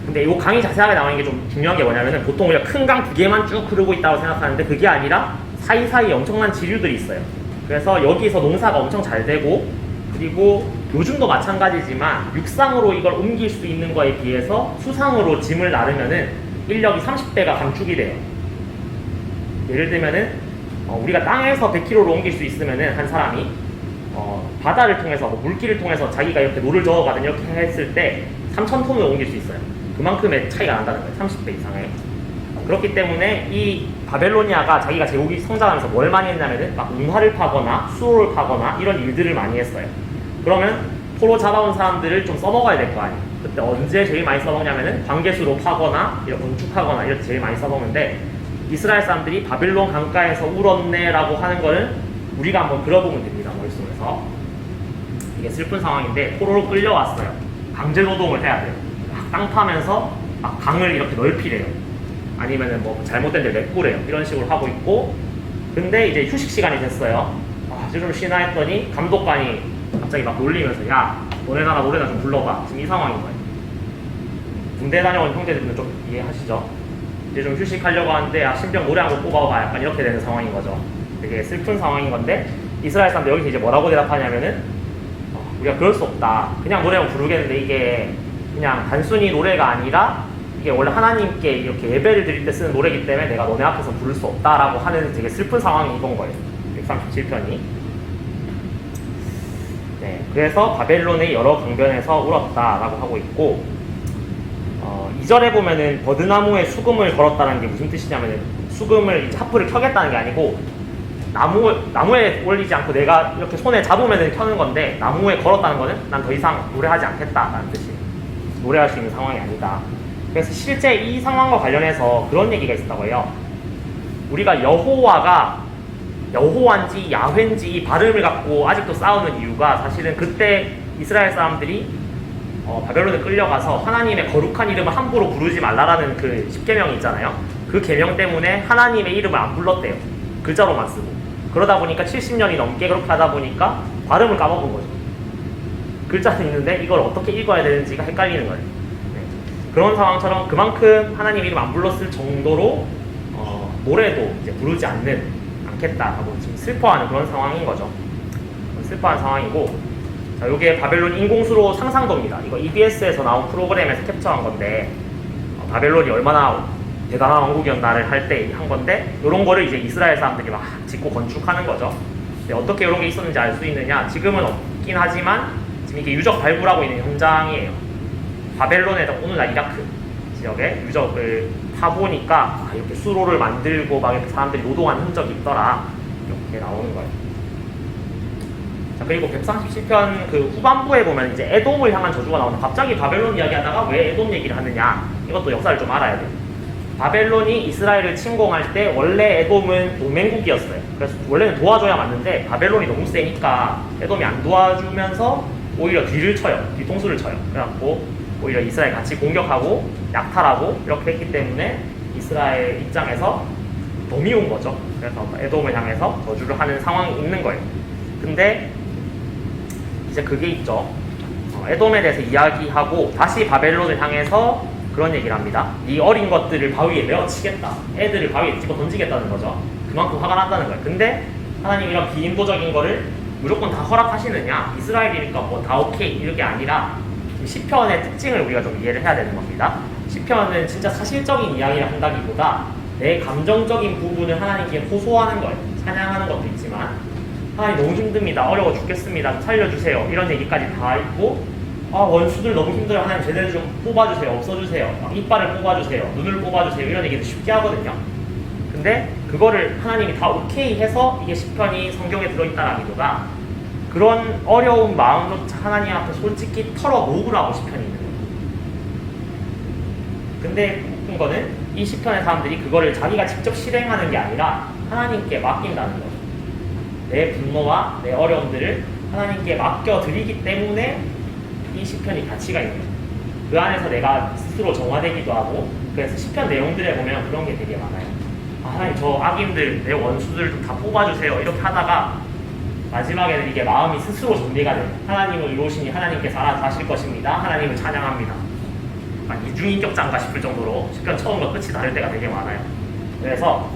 근데 이 강이 자세하게 나와 있는 게 좀 중요한 게 뭐냐면은 보통 우리가 큰 강 두 개만 쭉 흐르고 있다고 생각하는데 그게 아니라 사이사이에 엄청난 지류들이 있어요. 그래서 여기서 농사가 엄청 잘 되고 그리고 요즘도 마찬가지지만 육상으로 이걸 옮길 수 있는 거에 비해서 수상으로 짐을 나르면은 인력이 30배가 감축이 돼요. 예를 들면은 우리가 땅에서 100kg로 옮길 수 있으면은 한 사람이 바다를 통해서 물길을 통해서 자기가 이렇게 노를 저어가든 이렇게 했을 때 3,000톤을 옮길 수 있어요. 그만큼의 차이가 난다는 거예요. 30배 이상의. 그렇기 때문에 이 바벨로니아가 자기가 제국이 성장하면서 뭘 많이 했냐면은 막 운하를 파거나 수로를 파거나 이런 일들을 많이 했어요. 그러면 포로 잡아온 사람들을 좀 써먹어야 될 거 아니에요. 그때 언제 제일 많이 써먹냐면은 광개수로 파거나 이런 건축하거나 이럴 때 제일 많이 써먹는데 이스라엘 사람들이 바빌론 강가에서 울었네 라고 하는 거는 우리가 한번 들어보면 됩니다. 머릿속에서. 이게 슬픈 상황인데 포로로 끌려왔어요. 강제 노동을 해야 돼요. 막 땅 파면서 막 강을 이렇게 넓히래요. 아니면은 뭐 잘못된 데 메꾸래요. 이런 식으로 하고 있고, 근데 이제 휴식 시간이 됐어요. 이제 좀 쉬나 했더니 감독관이 갑자기 막 놀리면서 야, 너네나라 노래나 좀 불러봐. 지금 이 상황인 거예요. 군대 다녀온 형제들은 좀 이해하시죠? 이제 좀 휴식하려고 하는데 신병 노래 한 곡 뽑아봐. 약간 이렇게 되는 상황인 거죠. 되게 슬픈 상황인 건데 이스라엘 사람들 여기서 이제 뭐라고 대답하냐면은 우리가 그럴 수 없다. 그냥 노래만 부르겠는데 이게 그냥 단순히 노래가 아니라 이게 원래 하나님께 이렇게 예배를 드릴 때 쓰는 노래이기 때문에 내가 너네 앞에서 부를 수 없다라고 하는 되게 슬픈 상황이 이건 거예요. 137편이. 네, 그래서 바벨론의 여러 강변에서 울었다라고 하고 있고, 2절에 보면은 버드나무에 수금을 걸었다는 게 무슨 뜻이냐면은 수금을 이제 하프를 켜겠다는 게 아니고 나무에 올리지 않고 내가 이렇게 손에 잡으면 켜는 건데 나무에 걸었다는 거는 난 더 이상 노래하지 않겠다라는 뜻이에요. 노래할 수 있는 상황이 아니다. 그래서 실제 이 상황과 관련해서 그런 얘기가 있었다고 해요. 우리가 여호와인지 야훼인지 이 발음을 갖고 아직도 싸우는 이유가 사실은 그때 이스라엘 사람들이 바벨론에 끌려가서 하나님의 거룩한 이름을 함부로 부르지 말라라는 그 10계명이 있잖아요. 그 계명 때문에 하나님의 이름을 안 불렀대요. 글자로만 쓰고. 그러다 보니까 70년이 넘게 그렇게 하다 보니까 발음을 까먹은 거죠. 글자는 있는데 이걸 어떻게 읽어야 되는지가 헷갈리는 거예요. 네. 그런 상황처럼 그만큼 하나님 이름 안 불렀을 정도로 노래도 이제 부르지 않겠다라고 지금 슬퍼하는 그런 상황인 거죠. 슬퍼하는 상황이고, 자, 요게 바벨론 인공수로 상상도입니다. 이거 EBS에서 나온 프로그램에서 캡처한 건데 바벨론이 얼마나 대단한 왕국이었나를 할 때 한 건데, 요런 거를 이제 이스라엘 사람들이 막 짓고 건축하는 거죠. 어떻게 이런 게 있었는지 알 수 있느냐? 지금은 없긴 하지만 지금 이게 유적 발굴하고 있는 현장이에요. 바벨론에서 오늘날 이라크 지역에 유적을 파보니까 이렇게 수로를 만들고 막 이렇게 사람들이 노동한 흔적이 있더라. 이렇게 나오는 거예요. 자, 그리고 137편 그 후반부에 보면 이제 에돔을 향한 저주가 나오는데 갑자기 바벨론 이야기하다가 왜 에돔 얘기를 하느냐? 이것도 역사를 좀 알아야 돼요. 바벨론이 이스라엘을 침공할 때 원래 에돔은 동맹국이었어요. 그래서 원래는 도와줘야 맞는데 바벨론이 너무 세니까 에돔이 안 도와주면서 오히려 뒤를 쳐요. 뒤통수를 쳐요. 그래갖고 오히려 이스라엘 같이 공격하고 약탈하고 이렇게 했기 때문에 이스라엘 입장에서 더 미운 거죠. 그래서 에돔을 향해서 저주를 하는 상황이 있는 거예요. 근데 이제 그게 있죠. 에돔에 대해서 이야기하고 다시 바벨론을 향해서 그런 얘기를 합니다. 이 어린 것들을 바위에 메어치겠다. 애들을 바위에 집어 던지겠다는 거죠. 그만큼 화가 난다는 거예요. 근데 하나님 이런 비인도적인 거를 무조건 다 허락하시느냐? 이스라엘이니까 뭐 다 오케이 이렇게 아니라 시편의 특징을 우리가 좀 이해를 해야 되는 겁니다. 시편은 진짜 사실적인 이야기를 한다기보다 내 감정적인 부분을 하나님께 호소하는 거예요. 찬양하는 것도 있지만 하나님 너무 힘듭니다. 어려워 죽겠습니다. 살려주세요. 이런 얘기까지 다 있고, 원수들 너무 힘들어요. 하나님 제대로 좀 뽑아주세요. 없어주세요. 이빨을 뽑아주세요. 눈을 뽑아주세요. 이런 얘기도 쉽게 하거든요. 근데 그거를 하나님이 다 오케이 해서 이게 시편이 성경에 들어있다라기보다 그런 어려운 마음조차 하나님 앞에 솔직히 털어놓으라고 시편이 있는 거예요. 근데 웃긴 거는 이 시편의 사람들이 그거를 자기가 직접 실행하는 게 아니라 하나님께 맡긴다는 거예요. 내 분노와 내 어려움들을 하나님께 맡겨드리기 때문에 이 시편이 가치가 있는 거예요. 그 안에서 내가 스스로 정화되기도 하고, 그래서 시편 내용들에 보면 그런 게 되게 많아요. 하나님 저 악인들, 내 원수들 좀 다 뽑아주세요. 이렇게 하다가 마지막에는 이게 마음이 스스로 정리가 돼요. 하나님을 이루시니 하나님께서 알아서 실 것입니다. 하나님을 찬양합니다. 이중인격자인가 싶을 정도로 시편 처음과 끝이 다를 때가 되게 많아요. 그래서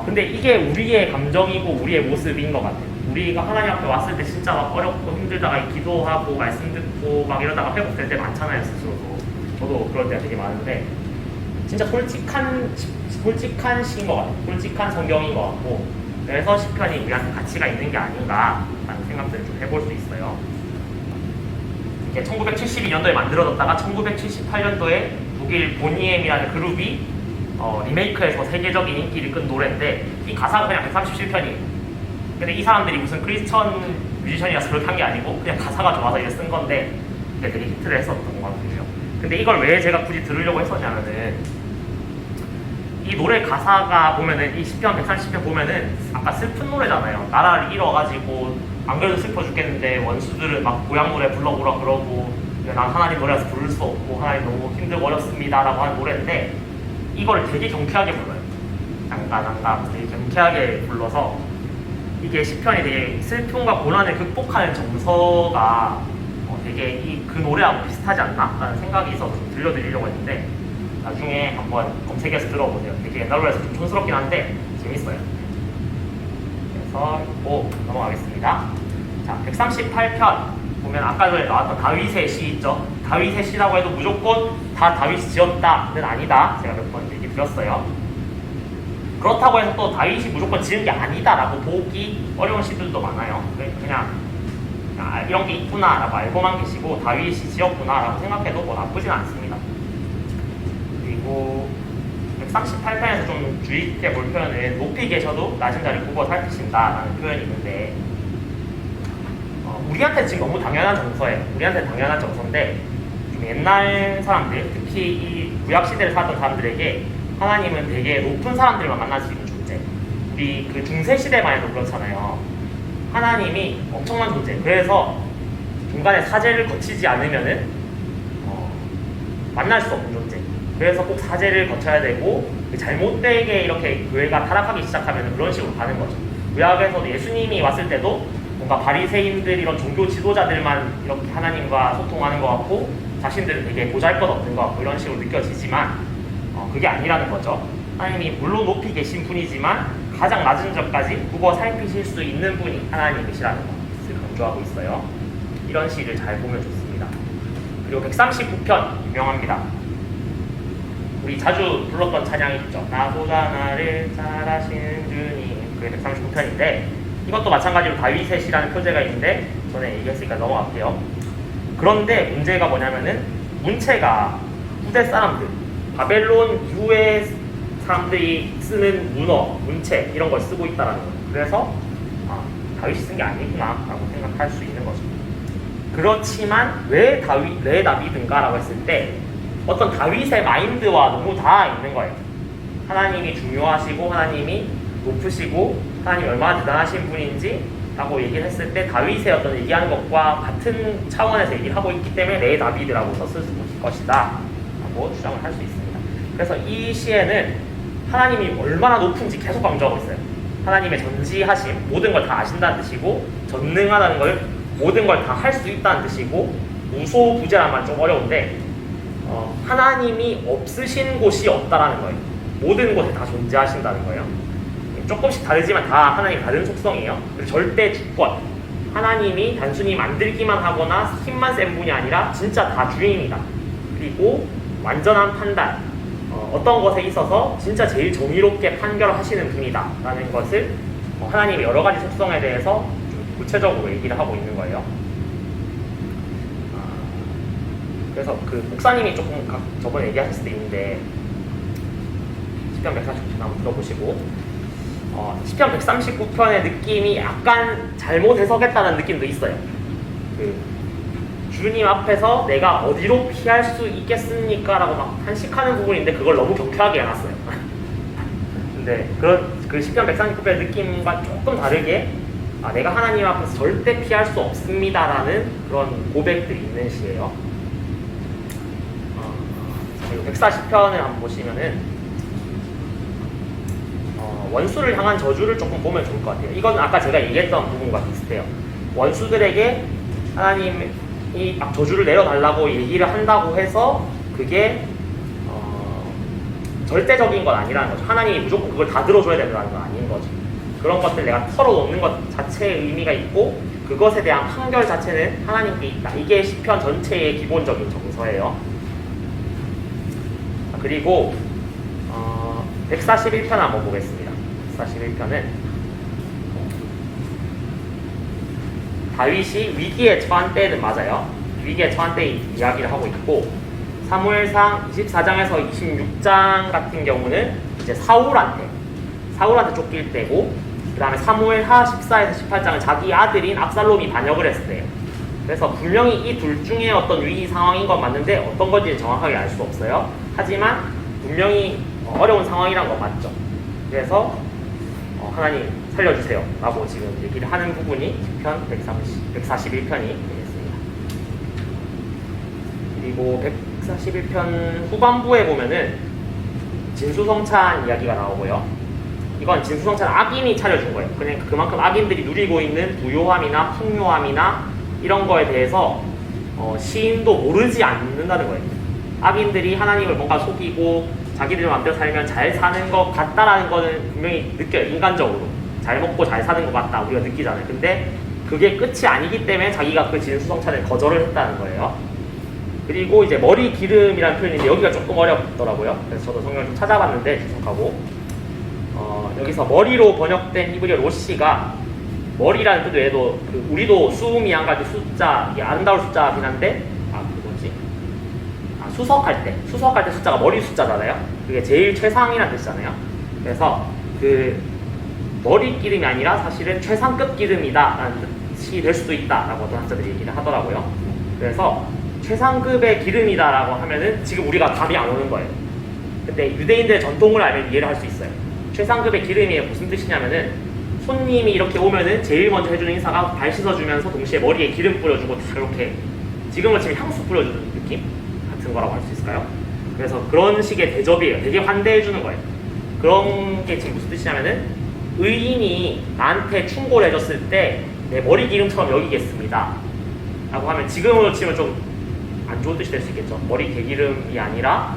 근데 이게 우리의 감정이고 우리의 모습인 것 같아요. 우리가 하나님 앞에 왔을 때 진짜 막 어렵고 힘들다가 기도하고 말씀 듣고 막 이러다가 회복될 때 많잖아요, 스스로도. 저도 그럴 때가 되게 많은데 진짜 솔직한 시인 것 같아요. 솔직한 성경인 것 같고, 그래서 시편이 우리한테 가치가 있는 게 아닌가라는 생각들을 좀 해볼 수 있어요. 이게 1972년도에 만들어졌다가 1978년도에 독일 보니엠이라는 그룹이 리메이크해서 세계적인 인기를 끈 노래인데 이 가사가 그냥 137편이에요. 근데 이 사람들이 무슨 크리스천 뮤지션이라서 그렇게 한 게 아니고 그냥 가사가 좋아서 이제 쓴 건데 되게 히트를 했었던 것 같아요. 근데 이걸 왜 제가 굳이 들으려고 했었냐면은 이 노래 가사가 보면은 이 시편 130편 보면은 아까 슬픈 노래잖아요. 나라를 잃어가지고 안 그래도 슬퍼 죽겠는데 원수들은 막 고향 노래 불러보라 그러고 난 하나님 노래라서 부를 수 없고 하나님 너무 힘들고 어렵습니다 라고 하는 노래인데 이거를 되게 경쾌하게 불러요. 장가장가 되게 경쾌하게 불러서 이게 시편이 되게 슬픔과 고난을 극복하는 정서가 되게 그 노래하고 비슷하지 않나? 라는 생각이 있어서 좀 들려드리려고 했는데 나중에 한번 검색해서 들어보세요. 되게 옛날 노래라서 좀 촌스럽긴 한데 재밌어요. 그래서 읽고 넘어가겠습니다. 자, 138편 보면 아까 전에 나왔던 다윗의 시 있죠? 다윗의 시라고 해도 무조건 다 다윗이 지었다는 아니다. 제가 몇 번 얘기 드렸어요. 그렇다고 해서 또 다윗이 무조건 지은 게 아니다라고 보기 어려운 시들도 많아요. 그냥 이런 게 있구나라고 알고만 계시고 다윗이 지었구나라고 생각해도 뭐 나쁘진 않습니다. 그리고 138편에서 좀 주의 깊게 볼 표현은 높이 계셔도 낮은 자리 굽어 살피신다라는 표현이 있는데 우리한테 지금 너무 당연한 정서예요. 우리한테 당연한 정서인데 좀 옛날 사람들, 특히 이 구약시대를 살았던 사람들에게 하나님은 되게 높은 사람들만 만날 수 있는 존재. 우리 그 중세시대만 해도 그렇잖아요. 하나님이 엄청난 존재. 그래서 중간에 사제를 거치지 않으면은 만날 수 없는 존재. 그래서 꼭 사제를 거쳐야 되고 잘못되게 이렇게 교회가 타락하기 시작하면 그런 식으로 가는 거죠. 구약에서도 예수님이 왔을 때도 뭔가 바리새인들 이런 종교 지도자들만 이렇게 하나님과 소통하는 것 같고 자신들은 되게 보잘것없는 것 같고 이런 식으로 느껴지지만 그게 아니라는 거죠. 하나님이 물론 높이 계신 분이지만 가장 낮은 점까지 굽어 살피실 수 있는 분이 하나님이시라는 것을 강조하고 있어요. 이런 시를 잘 보면 좋습니다. 그리고 139편 유명합니다. 우리 자주 불렀던 찬양이 있죠. 나보다 나를 잘하시는 주님. 그게 139편인데 이것도 마찬가지로 다윗의 시라는 표제가 있는데 전에 얘기했으니까 넘어갈게요. 그런데 문제가 뭐냐면은 문체가 후대 사람들 바벨론 이후에 사람들이 쓰는 문어, 문체 이런 걸 쓰고 있다는 거예요. 그래서 다윗이 쓴 게 아니구나 라고 생각할 수 있는 거죠. 그렇지만 왜 다윗인가라고 했을 때 어떤 다윗의 마인드와 너무 다 있는 거예요. 하나님이 중요하시고 하나님이 높으시고 하나님이 얼마나 대단하신 분인지 라고 얘기를 했을 때 다윗의 어떤 얘기하는 것과 같은 차원에서 얘기를 하고 있기 때문에 내 다비드라고 썼을 것이다 라고 주장을 할 수 있습니다. 그래서 이 시에는 하나님이 얼마나 높은지 계속 강조하고 있어요. 하나님의 전지하심, 모든 걸 다 아신다는 뜻이고 전능하다는 걸 모든 걸 다 할 수 있다는 뜻이고 무소부재란 말 좀 어려운데 하나님이 없으신 곳이 없다라는 거예요. 모든 곳에 다 존재하신다는 거예요. 조금씩 다르지만 다 하나님 다른 속성이에요. 절대 주권, 하나님이 단순히 만들기만 하거나 힘만 센 분이 아니라 진짜 다 주인이다. 그리고 완전한 판단, 어떤 것에 있어서 진짜 제일 정의롭게 판결하시는 분이다 라는 것을 하나님의 여러 가지 속성에 대해서 좀 구체적으로 얘기를 하고 있는 거예요. 그래서 그 목사님이 조금 저번에 얘기하실 때 있는데 시편 139편 한번 들어보시고 시편 139편의 느낌이 약간 잘못 해석했다는 느낌도 있어요. 그 주님 앞에서 내가 어디로 피할 수 있겠습니까? 라고 막 한식하는 부분인데 그걸 너무 경쾌하게 해놨어요. 근데 그 시편 139편의 느낌과 조금 다르게 내가 하나님 앞에서 절대 피할 수 없습니다 라는 그런 고백들이 있는 시예요. 그리고 140편을 한번 보시면은 원수를 향한 저주를 조금 보면 좋을 것 같아요. 이건 아까 제가 얘기했던 부분과 비슷해요. 원수들에게 하나님이 막 저주를 내려달라고 얘기를 한다고 해서 그게 절대적인 건 아니라는 거죠. 하나님이 무조건 그걸 다 들어줘야 된다는 건 아닌 거죠. 그런 것들 내가 털어놓는 것 자체의 의미가 있고 그것에 대한 판결 자체는 하나님께 있다. 이게 시편 전체의 기본적인 정서예요. 그리고 141편 한번 보겠습니다. 141편은 다윗이 위기에 처한 때는 맞아요. 위기에 처한 때 이야기를 하고 있고 사무엘상 24장에서 26장 같은 경우는 이제 사울한테 쫓길 때고 그 다음에 사무엘하 14에서 18장은 자기 아들인 압살롬이 반역을 했을 때예요. 그래서 분명히 이 둘 중에 어떤 위기 상황인 건 맞는데 어떤 건지 정확하게 알 수 없어요. 하지만 분명히 어려운 상황이란 건 맞죠. 그래서 하나님 살려주세요 라고 지금 얘기를 하는 부분이 시편 141편이 되겠습니다. 그리고 141편 후반부에 보면은 진수성찬 이야기가 나오고요. 이건 진수성찬 악인이 차려준 거예요. 그러니까 그만큼 악인들이 누리고 있는 부요함이나 풍요함이나 이런 거에 대해서 시인도 모르지 않는다는 거예요. 악인들이 하나님을 뭔가 속이고 자기들 마음대로 살면 잘 사는 것 같다라는 거는 분명히 느껴요. 인간적으로 잘 먹고 잘 사는 것 같다 우리가 느끼잖아요. 근데 그게 끝이 아니기 때문에 자기가 그 진수성찬을 거절을 했다는 거예요. 그리고 이제 머리 기름이라는 표현인데 여기가 조금 어렵더라고요. 그래서 저도 성경을 좀 찾아봤는데 주석하고 여기서 머리로 번역된 히브리어 로시가 머리라는 뜻 외에도 우리도 수음이 한 가지 숫자, 이게 아름다울 숫자긴 한데 수석할 때 숫자가 머리 숫자잖아요. 그게 제일 최상이라는 뜻이잖아요. 그래서 그 머리 기름이 아니라 사실은 최상급 기름이다라는 뜻이 될 수도 있다라고 어떤 학자들이 얘기를 하더라고요. 그래서 최상급의 기름이다라고 하면은 지금 우리가 감이 안 오는 거예요. 근데 유대인들의 전통을 알면 이해를 할 수 있어요. 최상급의 기름이 무슨 뜻이냐면은 손님이 이렇게 오면은 제일 먼저 해주는 인사가 발 씻어주면서 동시에 머리에 기름 뿌려주고 다 이렇게 지금으로 치면 향수 뿌려주는 느낌 같은 거라고 할 수 있을까요? 그래서 그런 식의 대접이에요. 되게 환대해주는 거예요. 그런 게 지금 무슨 뜻이냐면은 의인이 나한테 충고를 해줬을 때 내 머리 기름처럼 여기겠습니다 라고 하면 지금으로 치면 좀 안 좋은 뜻이 될 수 있겠죠. 머리 개기름이 아니라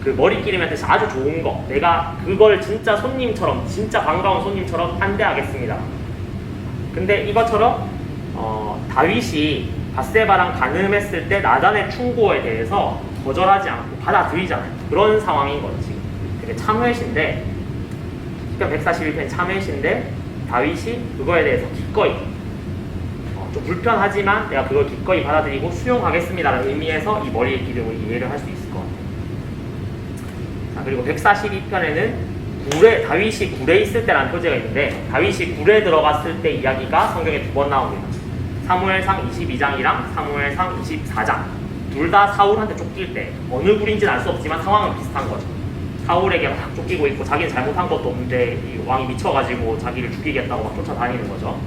그 머리 기름한테 아주 좋은 거, 내가 그걸 진짜 손님처럼, 진짜 반가운 손님처럼 환대하겠습니다. 근데 이것처럼 다윗이 밧세바랑 간음했을 때 나단의 충고에 대해서 거절하지 않고 받아들이잖아요. 그런 상황인 거죠. 지금 되게 참회시인데 시편 141편이 참회시인데 다윗이 그거에 대해서 기꺼이 좀 불편하지만 내가 그걸 기꺼이 받아들이고 수용하겠습니다라는 의미에서 이 머리의 기름을 이해를 할 수 있을 것 같아요. 자, 그리고 142편에는 다윗이 굴에 있을 때라는 표제가 있는데 다윗이 굴에 들어갔을 때 이야기가 성경에 2번 나옵니다. 사무엘상 22장이랑 사무엘상 24장 둘 다 사울한테 쫓길 때 어느 굴인지는 알 수 없지만 상황은 비슷한 거죠. 사울에게 막 쫓기고 있고 자기는 잘못한 것도 없는데 이 왕이 미쳐가지고 자기를 죽이겠다고 막 쫓아다니는 거죠.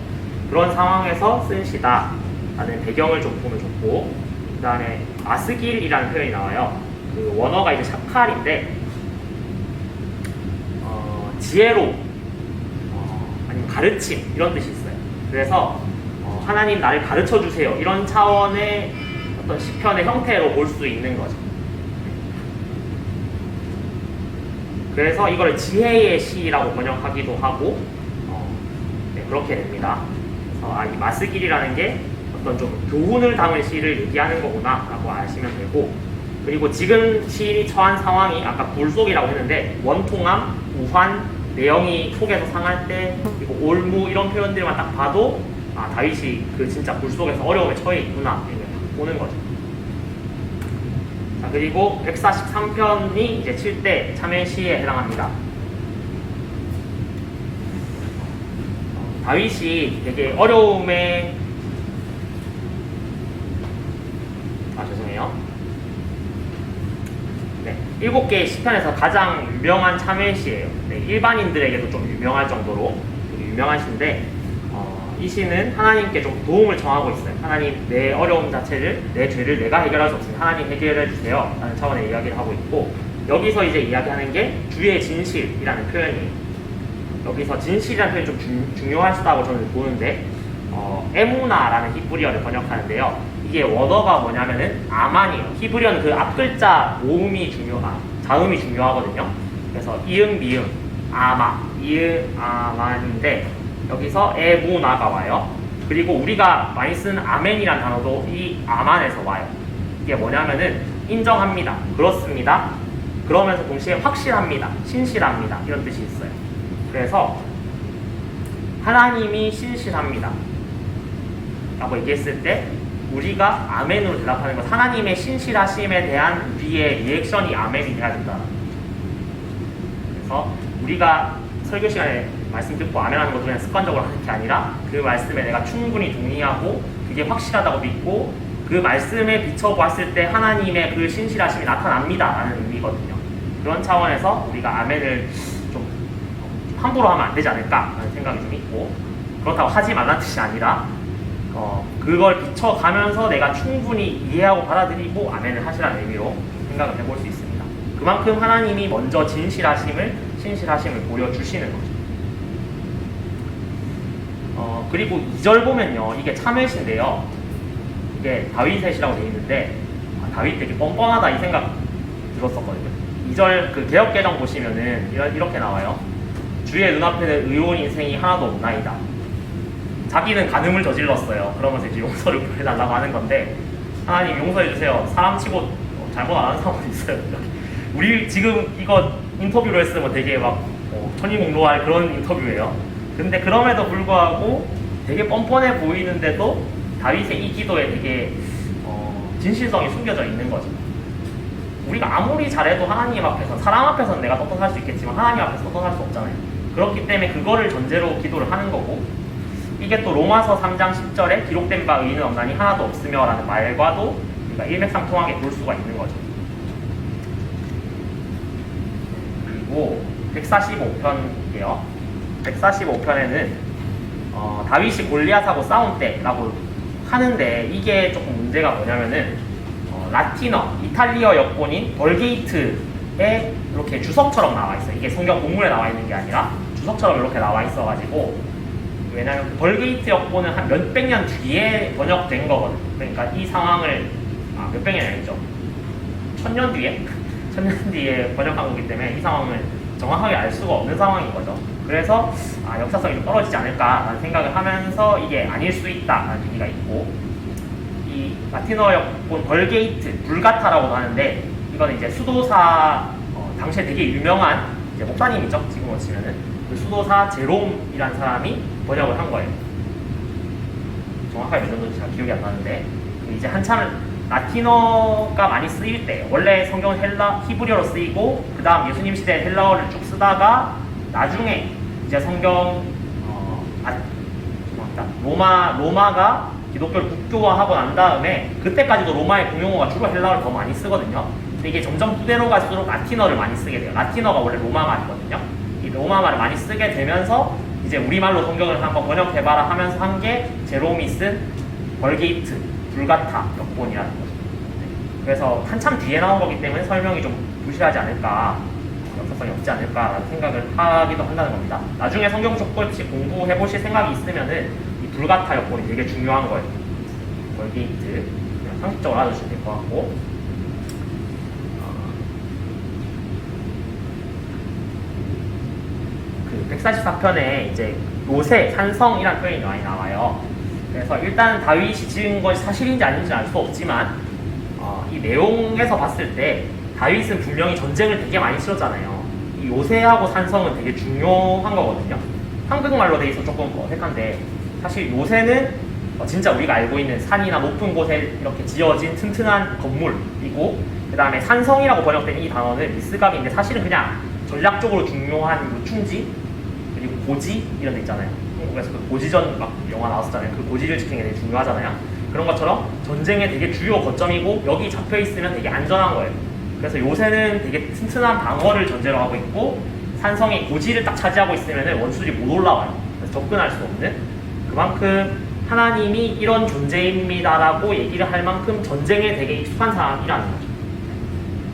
그런 상황에서 쓴 시다라는 배경을 좀 보면 좋고, 그 다음에 아스길이라는 표현이 나와요. 그 원어가 이제 샤칼인데 지혜로 아니면 가르침 이런 뜻이 있어요. 그래서 하나님 나를 가르쳐 주세요 이런 차원의 어떤 시편의 형태로 볼 수 있는 거죠. 그래서 이걸 지혜의 시라고 번역하기도 하고 네, 그렇게 됩니다. 이 마스길이라는 게 어떤 좀 교훈을 담은 시를 얘기하는 거구나 라고 아시면 되고, 그리고 지금 시인이 처한 상황이 아까 굴 속이라고 했는데 원통함, 우환, 내용이 속에서 상할 때 그리고 올무 이런 표현들만 딱 봐도 다윗이 그 진짜 굴 속에서 어려움에 처해 있구나 이렇게 보는 거죠. 자, 그리고 143편이 이제 7대 참회 시에 해당합니다. 다윗이 되게 어려움에 죄송해요. 네, 7개의 시편에서 가장 유명한 참회시예요. 네, 일반인들에게도 좀 유명할 정도로 유명한 시인데 이 시는 하나님께 좀 도움을 청하고 있어요. 하나님, 내 어려움 자체를, 내 죄를 내가 해결할 수 없으니 하나님 해결해 주세요 라는 차원의 이야기를 하고 있고, 여기서 이제 이야기하는 게 주의 진실이라는 표현이에요. 여기서 진실이라는 표현이 좀 중요할 수다고 저는 보는데 에무나라는 히브리어를 번역하는데요. 이게 원어가 뭐냐면은 아만이에요. 히브리어는 그 앞글자 모음이 자음이 중요하거든요. 그래서 이응 미응 아마 이응 아만인데 여기서 에무나가 와요. 그리고 우리가 많이 쓰는 아멘이라는 단어도 이 아만에서 와요. 이게 뭐냐면은 인정합니다, 그렇습니다, 그러면서 동시에 확실합니다, 신실합니다 이런 뜻이 있어요. 그래서 하나님이 신실합니다 라고 얘기했을 때 우리가 아멘으로 대답하는 것, 하나님의 신실하심에 대한 우리의 리액션이 아멘이 돼야 된다. 그래서 우리가 설교 시간에 말씀 듣고 아멘하는 것도 그냥 습관적으로 하는 게 아니라 그 말씀에 내가 충분히 동의하고 그게 확실하다고 믿고 그 말씀에 비춰보았을 때 하나님의 그 신실하심이 나타납니다 라는 의미거든요. 그런 차원에서 우리가 아멘을 좀 함부로 하면 안 되지 않을까 라는 생각이 좀 있고, 그렇다고 하지 말라는 뜻이 아니라 그걸 비춰가면서 내가 충분히 이해하고 받아들이고 아멘을 하시라는 의미로 생각을 해볼 수 있습니다. 그만큼 하나님이 먼저 신실하심을 보여주시는 거죠. 그리고 2절 보면요, 이게 참회시인데요, 이게 다윗의 시라고 되어 있는데 다윗 되게 뻔뻔하다 이 생각 들었었거든요. 2절 그 개역개정 보시면은 이렇게 나와요. 주의 눈앞에는 의로운 인생이 하나도 없나이다. 자기는 간음을 저질렀어요. 그러면서 이제 용서를 구해달라고 하는 건데, 하나님 용서해주세요. 사람 치고 잘못 안 하는 사람도 있어요. 우리 지금 이거 인터뷰로 했으면 되게 막 천리공로할 그런 인터뷰예요. 근데 그럼에도 불구하고 되게 뻔뻔해 보이는데도 다윗의 이 기도에 되게 진실성이 숨겨져 있는 거죠. 우리가 아무리 잘해도 하나님 앞에서, 사람 앞에서는 내가 떳떳할 수 있겠지만 하나님 앞에서 떳떳할 수 없잖아요. 그렇기 때문에 그거를 전제로 기도를 하는 거고, 이게 또 로마서 3장 10절에 기록된 바 의인은 없나니 하나도 없으며 라는 말과도 우리가 일맥상통하게 볼 수가 있는 거죠. 그리고 145편이에요. 145편에는 다윗이 골리앗하고 싸운 때라고 하는데, 이게 조금 문제가 뭐냐면은 라틴어, 이탈리아 여권인 벌게이트에 이렇게 주석처럼 나와 있어요. 이게 성경 본문에 나와 있는 게 아니라 주석처럼 이렇게 나와 있어가지고, 왜냐면 그 벌게이트 여권은 한 몇백 년 뒤에 번역된 거거든요. 그러니까 이 상황을 몇백 년이 아니죠, 1000년 뒤에 1000년 뒤에 번역한 거기 때문에 이 상황을 정확하게 알 수가 없는 상황인 거죠. 그래서 역사성이 좀 떨어지지 않을까라는 생각을 하면서 이게 아닐 수 있다라는 얘기가 있고, 이 라틴어 여권 벌게이트, 불가타라고도 하는데, 이거는 이제 수도사 당시에 되게 유명한 이제 목사님이죠. 지금으로 치면은 그 수도사 제롬이라는 사람이 번역을 한 거예요. 정확하게 몇 년도인지 잘 기억이 안 나는데, 이제 한참 라틴어가 많이 쓰일 때, 원래 성경은 히브리어로 쓰이고 그 다음 예수님 시대에 헬라어를 쭉 쓰다가 나중에 이제 성경 로마가 기독교를 국교화하고 난 다음에, 그때까지도 로마의 공용어가 주로 헬라어를 더 많이 쓰거든요. 근데 이게 점점 후대로 갈수록 라틴어를 많이 쓰게 돼요. 라틴어가 원래 로마 말이거든요. 이 로마 말을 많이 쓰게 되면서 이제 우리말로 성경을 한번 번역해봐라 하면서 한 게 제롬이 쓴 벌게이트, 불가타 여권이라는 거죠. 그래서 한참 뒤에 나온 거기 때문에 설명이 좀 부실하지 않을까, 역사성이 없지 않을까라는 생각을 하기도 한다는 겁니다. 나중에 성경 족보치 공부해보실 생각이 있으면은 이 불가타 여권이 되게 중요한 거예요. 벌게이트 그냥 상식적으로 알아두시면 될 것 같고, 그 144편에 이제 요새 산성이라는 표현이 많이 나와요. 그래서 일단 다윗이 지은 것이 사실인지 아닌지 알 수 없지만 이 내용에서 봤을 때 다윗은 분명히 전쟁을 되게 많이 치렀잖아요. 이 요새하고 산성은 되게 중요한 거거든요. 한국말로 돼 있어 조금 어색한데, 사실 요새는 진짜 우리가 알고 있는 산이나 높은 곳에 이렇게 지어진 튼튼한 건물이고, 그 다음에 산성이라고 번역된 이 단어는 미스갑인데 사실은 그냥 전략적으로 중요한 요충지, 그리고 고지 이런 데 있잖아요. 한국에서 그 고지전 막 영화 나왔었잖아요. 그 고지를 지키는 게 되게 중요하잖아요. 그런 것처럼 전쟁의 되게 주요 거점이고 여기 잡혀 있으면 되게 안전한 거예요. 그래서 요새는 되게 튼튼한 방어를 전제로 하고 있고, 산성이 고지를 딱 차지하고 있으면 원수들이 못 올라와요. 그래서 접근할 수 없는, 그만큼 하나님이 이런 존재입니다라고 얘기를 할 만큼 전쟁에 되게 익숙한 사람이라는 거죠.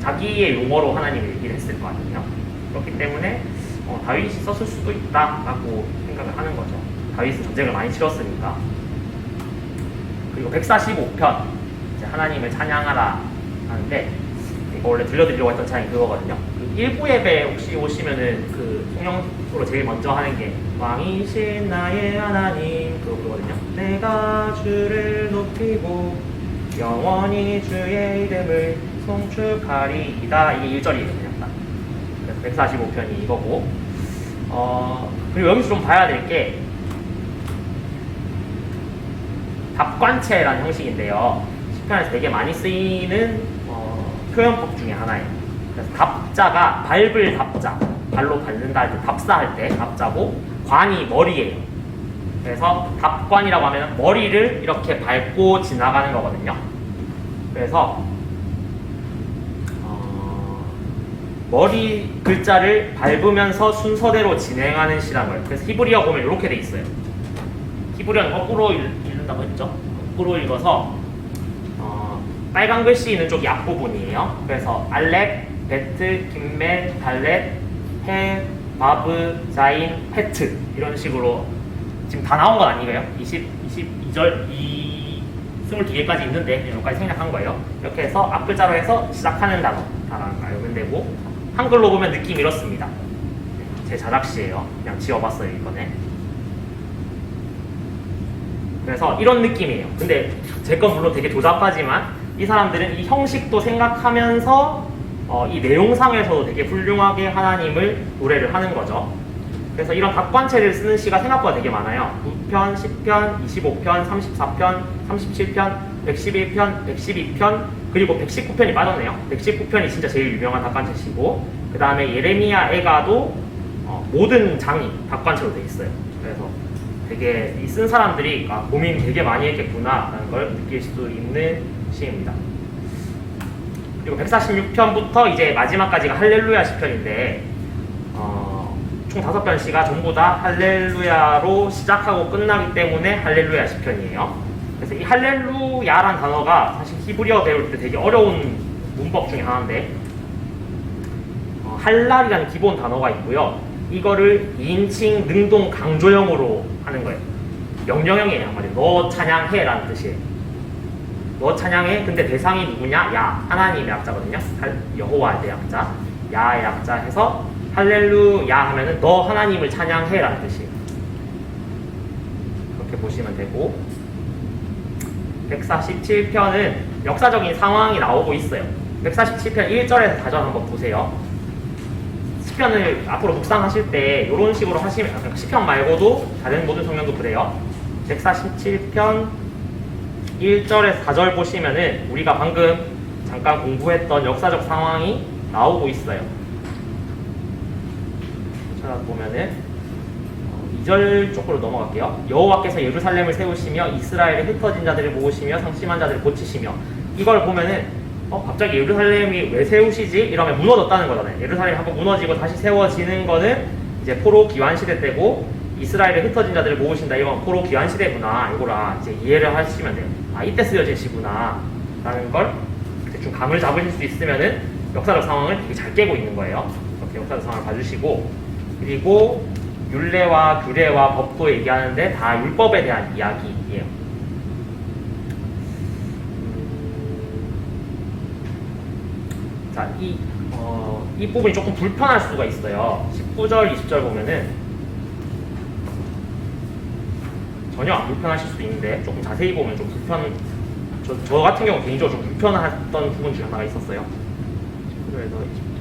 자기의 용어로 하나님을 얘기를 했을 거 아니에요. 그렇기 때문에 다윗이 썼을 수도 있다라고 생각을 하는 거죠. 다윗은 전쟁을 많이 치렀으니까. 그리고 145편 이제 하나님을 찬양하라 하는데, 이거 원래 들려드리려고 했던 찬양이 그거거든요. 그 일부 예배 혹시 오시면은 그 성령으로 제일 먼저 하는 게 왕이신 나의 하나님 그거거든요. 내가 주를 높이고 영원히 주의 이름을 송축하리이다. 이게 1절이에요. 그냥 딱. 145편이 이거고, 그리고 여기서 좀 봐야 될 게 답관체라는 형식인데요. 시편에서 되게 많이 쓰이는 표현법 중에 하나예요. 그래서 답자가 밟을 답자, 발로 밟는다 할 때 답사할 때 답자고, 관이 머리예요. 그래서 답관이라고 하면 머리를 이렇게 밟고 지나가는 거거든요. 그래서 머리 글자를 밟으면서 순서대로 진행하는 시란 거예요. 그래서 히브리어 보면 이렇게 돼 있어요. 히브리어는 거꾸로 읽는 읽었다고 했죠. 거꾸로 읽어서 빨간 글씨 있는 쪽이 앞부분이에요. 그래서 알렉, 베트, 김메, 달렛, 해, 바브, 자인, 헤트 이런 식으로 지금 다 나온 건 아니에요. 22절, 22개까지 있는데 여기까지 생략한 거예요. 이렇게 해서 앞글자로 해서 시작하는 단어라는 거 알면 되고, 한글로 보면 느낌이 이렇습니다. 제 자작시예요. 그냥 지어봤어요 이번에. 그래서 이런 느낌이에요. 근데 제 건 물론 되게 조잡하지만 이 사람들은 이 형식도 생각하면서 이 내용상에서도 되게 훌륭하게 하나님을 노래를 하는 거죠. 그래서 이런 각관체를 쓰는 시가 생각보다 되게 많아요. 9편, 10편, 25편, 34편, 37편, 111편, 112편, 그리고 119편이 빠졌네요. 119편이 진짜 제일 유명한 각관체 시고, 그 다음에 예레미야, 에가도 모든 장이 각관체로 되어 있어요. 그래서 되게 이 쓴 사람들이 고민 되게 많이 했겠구나라는 걸 느낄 수 있는 시입니다. 그리고 146편부터 이제 마지막까지가 할렐루야 시편인데, 총 5편 시가 전부 다 할렐루야로 시작하고 끝나기 때문에 할렐루야 시편이에요. 그래서 이 할렐루야란 단어가 사실 히브리어 배울 때 되게 어려운 문법 중에 하나인데, 할랄이라는 기본 단어가 있고요. 이거를 2인칭 능동 강조형으로 하는 거예요. 명령형이에요. 너 찬양해 라는 뜻이에요. 너 찬양해. 근데 대상이 누구냐? 야, 하나님의 약자거든요. 여호와의 대약자, 야의 약자 해서 할렐루야 하면은 너 하나님을 찬양해 라는 뜻이에요. 그렇게 보시면 되고, 147편은 역사적인 상황이 나오고 있어요. 147편 1절에서 4절 한번 보세요. 시편을 앞으로 묵상하실 때 이런 식으로 하시면, 시편 말고도 다른 모든 성경도 그래요. 147편 1절에서 4절 보시면은 우리가 방금 잠깐 공부했던 역사적 상황이 나오고 있어요. 찾아보면은 2절 쪽으로 넘어갈게요. 여호와께서 예루살렘을 세우시며 이스라엘의 흩어진 자들을 모으시며 상심한 자들을 고치시며, 이걸 보면은 갑자기 예루살렘이 왜 세우시지? 이러면 무너졌다는 거잖아요. 예루살렘이 한번 무너지고 다시 세워지는 거는 이제 포로 귀환 시대 때고, 이스라엘의 흩어진 자들을 모으신다, 이건 포로 귀환 시대구나, 이거라 이제 이해를 하시면 돼요. 이때 쓰여진 시구나 라는 걸 대충 감을 잡으실 수 있으면은 역사적 상황을 되게 잘 깨고 있는 거예요. 이렇게 역사적 상황을 봐주시고, 그리고 율례와 규례와 법도 얘기하는데 다 율법에 대한 이야기예요. 자, 이 부분이 조금 불편할 수가 있어요. 19절, 20절 보면은 전혀 안 불편하실 수도 있는데, 조금 자세히 보면 좀 저 같은 경우 개인적으로 좀 불편했던 부분 중에 하나가 있었어요. 19절에서 20절.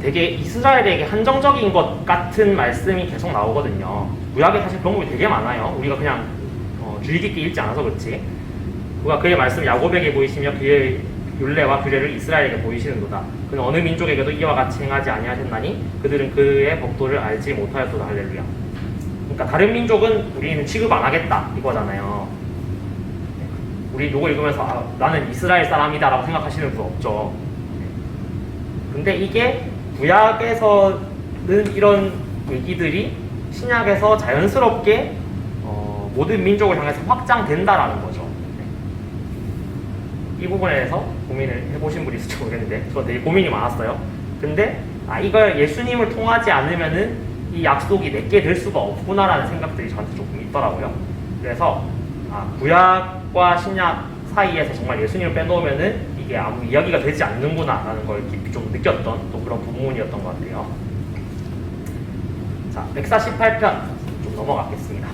되게 이스라엘에게 한정적인 것 같은 말씀이 계속 나오거든요. 구약에 사실 그런 부분이 되게 많아요. 우리가 그냥 주의 깊게 읽지 않아서 그렇지. 그가 그의 말씀 야곱에게 보이시며 그의 율례와 규례를 이스라엘에게 보이시는도다. 그는 어느 민족에게도 이와 같이 행하지 아니하셨나니 그들은 그의 법도를 알지 못하였도다. 할렐루야. 그러니까 다른 민족은 우리는 취급 안 하겠다 이거잖아요. 우리 요거 읽으면서 나는 이스라엘 사람이다 라고 생각하시는 분 없죠. 근데 이게 구약에서는 이런 얘기들이 신약에서 자연스럽게 모든 민족을 향해서 확장된다라는 거죠. 이 부분에 대해서 고민을 해보신 분이 있을지 모르겠는데 저 되게 고민이 많았어요. 근데 이걸 예수님을 통하지 않으면은 이 약속이 내게 될 수가 없구나라는 생각들이 저한테 조금 있더라고요. 그래서 구약과 신약 사이에서 정말 예수님을 빼놓으면은 이게 아무 이야기가 되지 않는구나라는 걸 깊이 좀 느꼈던 또 그런 부분이었던 것 같아요. 자, 148편 좀 넘어가겠습니다.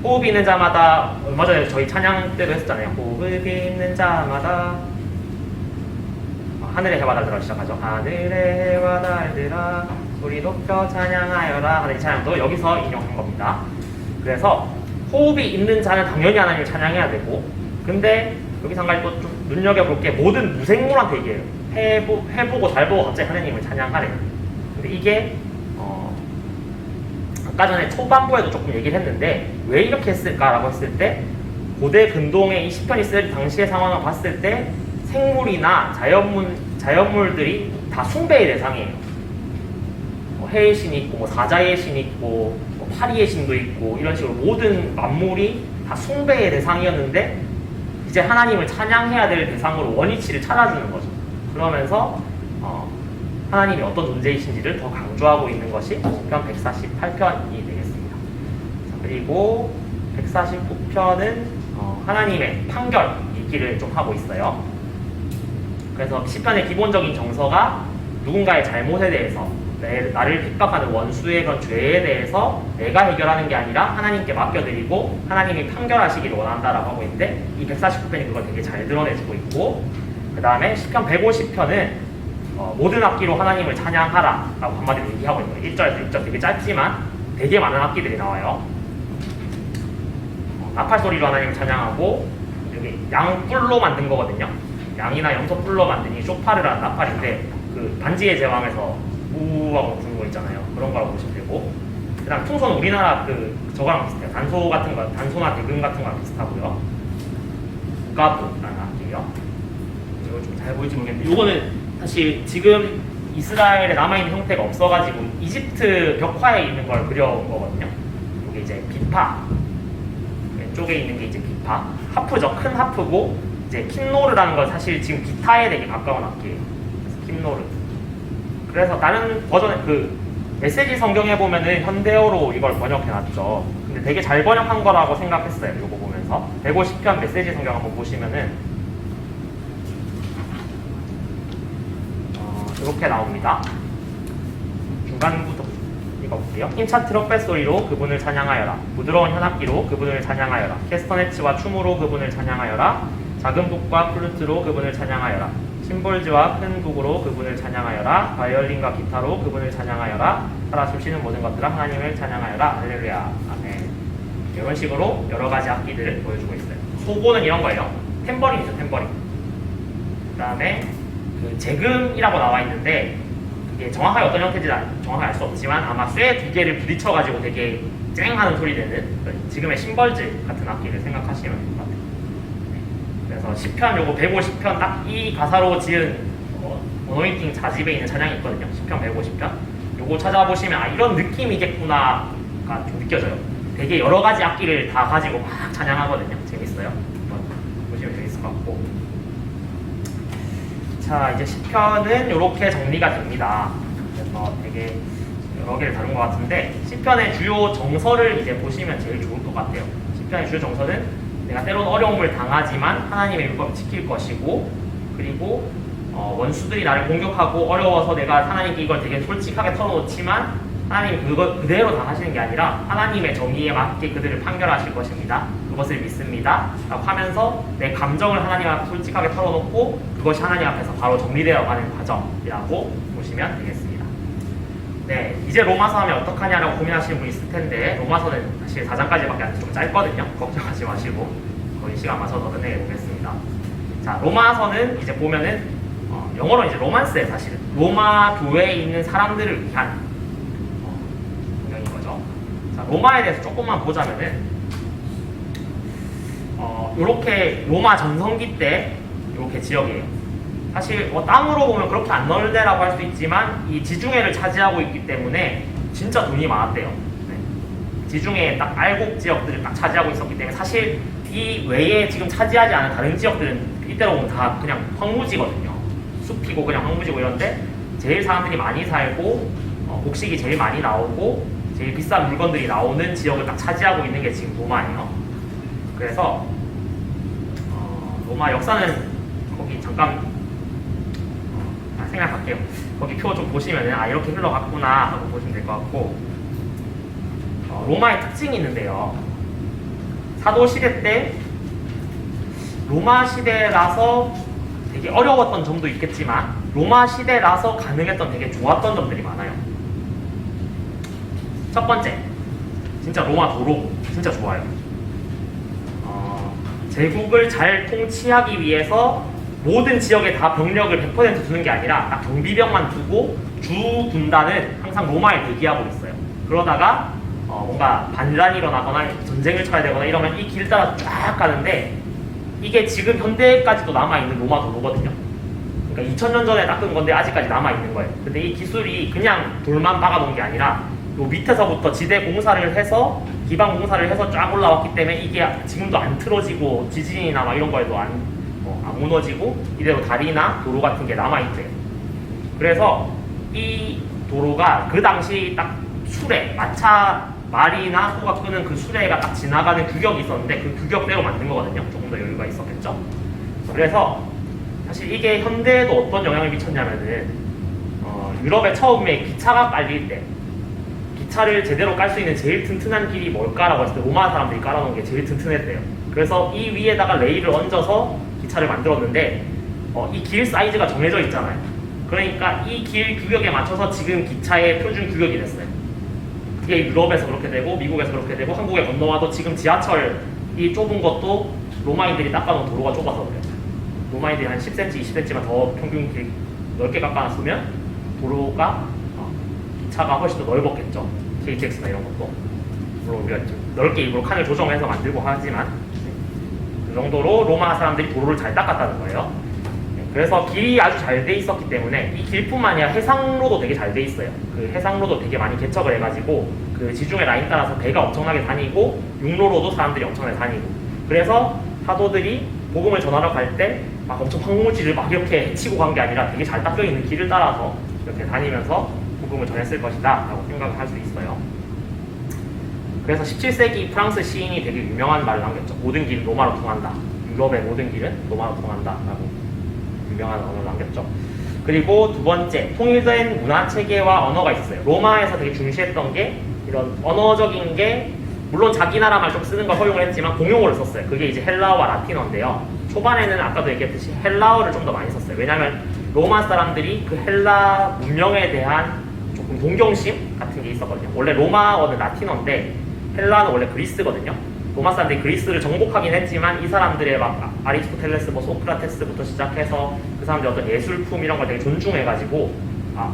호흡이 있는 자마다, 얼마 전에 저희 찬양 때도 했었잖아요. 호흡이 있는 자마다 하늘의 해와 달들아 시작하죠. 하늘의 해와 달들아 우리 높여 찬양하여라 하는 이 찬양도 여기서 인용한 겁니다. 그래서 호흡이 있는 자는 당연히 하나님을 찬양해야 되고, 근데 여기서 한 가지 또 좀 눈여겨볼 게 모든 무생물한테 얘기해요. 해보고 잘 보고 갑자기 하나님을 찬양하래. 근데 이게 아까 전에 초반부에도 조금 얘기를 했는데 왜 이렇게 했을까라고 했을 때 고대 근동에 이 시편이 쓸 당시의 상황을 봤을 때 생물이나 자연물들이 다 숭배의 대상이에요. 해의 신이 있고 사자의 신이 있고 파리의 신도 있고 이런 식으로 모든 만물이 다 숭배의 대상이었는데 이제 하나님을 찬양해야 될 대상으로 원위치를 찾아주는 거죠. 그러면서 하나님이 어떤 존재이신지를 더 강조하고 있는 것이 시편 148편이 되겠습니다. 자, 그리고 149편은 하나님의 판결 얘기를 좀 하고 있어요. 그래서 시편의 기본적인 정서가 누군가의 잘못에 대해서 나를 핍박하는 원수의 그런 죄에 대해서 내가 해결하는 게 아니라 하나님께 맡겨드리고 하나님이 판결하시길 원한다라고 하고 있는데 이 149편이 그걸 되게 잘 드러내주고 있고 그 다음에 시편 150편은 모든 악기로 하나님을 찬양하라 라고 한마디로 얘기하고 있는 거예요. 1절에서 6절 되게 짧지만 되게 많은 악기들이 나와요. 나팔 소리로 하나님을 찬양하고 여기 양뿔로 만든 거거든요. 양이나 염소 뿔로 만든 이 쇼파르라는 나팔인데 그 반지의 제왕에서 우하고 부는 거 있잖아요. 그런 거라고 보시면 되고 그 다음 풍선은 우리나라 저거랑 비슷해요. 단소 같은 거, 단소나 대금 같은 거랑 비슷하고요. 우가부라는 악기예요. 이거 좀 잘 보일지 모르겠는데 이거는 사실 지금 이스라엘에 남아있는 형태가 없어가지고 이집트 벽화에 있는 걸 그려온 거거든요. 이게 이제 비파 왼쪽에 있는 게 이제 비파 하프죠. 큰 하프고 이제 킨노르라는 건 사실 지금 기타에 되게 가까운 악기예요. 그래서 킨노르. 그래서 다른 버전의 메시지 성경에 보면은 현대어로 이걸 번역해놨죠. 근데 되게 잘 번역한 거라고 생각했어요. 이거 보면서 150편 메시지 성경 한번 보시면은 이렇게 나옵니다. 중간부터 읽어볼게요. 힘찬 트럼펫 소리로 그분을 찬양하여라. 부드러운 현악기로 그분을 찬양하여라. 캐스터네츠와 춤으로 그분을 찬양하여라. 작은 북과 플루트로 그분을 찬양하여라. 심볼즈와 큰 북으로 그분을 찬양하여라. 바이올린과 기타로 그분을 찬양하여라. 살아 숨쉬는 모든 것들아 하나님을 찬양하여라. 할렐루야. 아멘. 이런 식으로 여러 가지 악기들을 보여주고 있어요. 소고는 이런 거예요. 탬버린이죠, 탬버린. 그 다음에 재금이라고 나와 있는데 이게 정확하게 어떤 형태인지 정확하게 알 수 없지만 아마 쇠 두 개를 부딪혀가지고 되게 쨍하는 소리 내는 지금의 심벌즈 같은 악기를 생각하시면 될 것 같아요. 네. 그래서 시편 요거 150편 딱 이 가사로 지은 어노인팅 자집에 있는 찬양이 있거든요. 시편 150편 요거 찾아보시면 이런 느낌이겠구나가 좀 느껴져요. 되게 여러 가지 악기를 다 가지고 막 찬양하거든요. 재밌어요. 보시면 재밌을 것 같고. 자, 이제 시편은 이렇게 정리가 됩니다. 그래서 되게 여러 개를 다룬 것 같은데 시편의 주요 정서를 이제 보시면 제일 좋을 것 같아요. 시편의 주요 정서는 내가 때론 어려움을 당하지만 하나님의 율법을 지킬 것이고 그리고 원수들이 나를 공격하고 어려워서 내가 하나님께 이걸 되게 솔직하게 털어놓지만 하나님이 그대로 다 하시는 게 아니라 하나님의 정의에 맞게 그들을 판결하실 것입니다. 그것을 믿습니다. 라고 하면서 내 감정을 하나님 앞에 솔직하게 털어놓고 그것이 하나님 앞에서 바로 정리되어 가는 과정이라고 보시면 되겠습니다. 네, 이제 로마서 하면 어떡하냐라고 고민하시는 분이 있을 텐데 로마서는 사실 4장까지밖에 안 돼서 좀 짧거든요. 걱정하지 마시고 거의 시간 맞춰서 끝내게 보겠습니다. 자, 로마서는 이제 보면은 영어로 이제 로만스에 사실은 로마 교회에 있는 사람들을 위한 자, 로마에 대해서 조금만 보자면은 요렇게 로마 전성기 때 요렇게 지역이에요. 사실 땅으로 보면 그렇게 안 넓대라고 할 수 있지만 이 지중해를 차지하고 있기 때문에 진짜 돈이 많았대요. 네. 지중해 딱 알곡 지역들을 딱 차지하고 있었기 때문에 사실 이 외에 지금 차지하지 않은 다른 지역들은 이때로 보면 다 그냥 황무지거든요. 숲이고 그냥 황무지고 이런데 제일 사람들이 많이 살고 곡식이 제일 많이 나오고 제일 비싼 물건들이 나오는 지역을 딱 차지하고 있는 게 지금 로마예요. 그래서 로마 역사는 거기 잠깐 생각할게요. 거기 표 좀 보시면은 이렇게 흘러갔구나 하고 보시면 될 것 같고 로마의 특징이 있는데요. 사도 시대 때 로마 시대라서 되게 어려웠던 점도 있겠지만 로마 시대라서 가능했던 되게 좋았던 점들이 많아요. 첫 번째, 진짜 로마 도로 진짜 좋아요. 제국을 잘 통치하기 위해서 모든 지역에 다 병력을 100% 두는 게 아니라 딱 경비병만 두고 주 군단은 항상 로마에 대기하고 있어요. 그러다가 뭔가 반란이 일어나거나 전쟁을 쳐야 되거나 이러면 이 길 따라 쫙 가는데 이게 지금 현대까지도 남아있는 로마 도로거든요. 그러니까 2000년 전에 닦은 건데 아직까지 남아있는 거예요. 근데 이 기술이 그냥 돌만 박아놓은 게 아니라 요 밑에서부터 지대 공사를 해서 기반 공사를 해서 쫙 올라왔기 때문에 이게 지금도 안 틀어지고 지진이나 막 이런 거에도 안 무너지고 이대로 다리나 도로 같은 게 남아있대요. 그래서 이 도로가 그 당시 딱 수레, 말이나 소가 끄는 그 수레가 딱 지나가는 규격이 있었는데 그 규격대로 만든 거거든요. 조금 더 여유가 있었겠죠. 그래서 사실 이게 현대에도 어떤 영향을 미쳤냐면은 유럽에 처음에 기차가 깔릴 때 기차를 제대로 깔 수 있는 제일 튼튼한 길이 뭘까라고 했을 때 로마 사람들이 깔아놓은 게 제일 튼튼했대요. 그래서 이 위에다가 레일을 얹어서 기차를 만들었는데 이 길 사이즈가 정해져 있잖아요. 그러니까 이 길 규격에 맞춰서 지금 기차의 표준 규격이 됐어요. 그게 유럽에서 그렇게 되고 미국에서 그렇게 되고 한국에 건너와도 지금 지하철 이 좁은 것도 로마인들이 닦아놓은 도로가 좁아서 그래요. 로마인들이 한 10cm, 20cm만 더 평균 길 넓게 깎아놨으면 도로가 기차가 훨씬 더 넓었겠죠. KTX나 이런 것도 물론 우리가 좀 넓게 일부러 칸을 조정해서 만들고 하지만 그 정도로 로마 사람들이 도로를 잘 닦았다는 거예요. 그래서 길이 아주 잘 돼 있었기 때문에 이 길뿐만 아니라 해상로도 되게 잘 돼 있어요. 그 해상로도 되게 많이 개척을 해가지고 그 지중해 라인 따라서 배가 엄청나게 다니고 육로로도 사람들이 엄청나게 다니고 그래서 사도들이 복음을 전하러 갈 때 막 엄청 황무지를 막 이렇게 치고 간 게 아니라 되게 잘 닦여 있는 길을 따라서 이렇게 다니면서 복음을 전했을 것이다 라고 생각을 할 수 있어요. 그래서 17세기 프랑스 시인이 되게 유명한 말을 남겼죠. 모든 길은 로마로 통한다. 유럽의 모든 길은 로마로 통한다 라고 유명한 언어를 남겼죠. 그리고 두 번째, 통일된 문화 체계와 언어가 있었어요. 로마에서 되게 중시했던 게 이런 언어적인 게 물론 자기 나라 말 좀 쓰는 걸 허용을 했지만 공용어를 썼어요. 그게 이제 헬라어와 라틴어인데요. 초반에는 아까도 얘기했듯이 헬라어를 좀 더 많이 썼어요. 왜냐하면 로마 사람들이 그 헬라 문명에 대한 조금 동경심 같은 게 있었거든요. 원래 로마어는 라틴어인데 헬라는 원래 그리스거든요. 로마 사람들이 그리스를 정복하긴 했지만 이 사람들의 막 아리스토텔레스, 뭐 소크라테스부터 시작해서 그 사람들의 어떤 예술품 이런 걸 되게 존중해가지고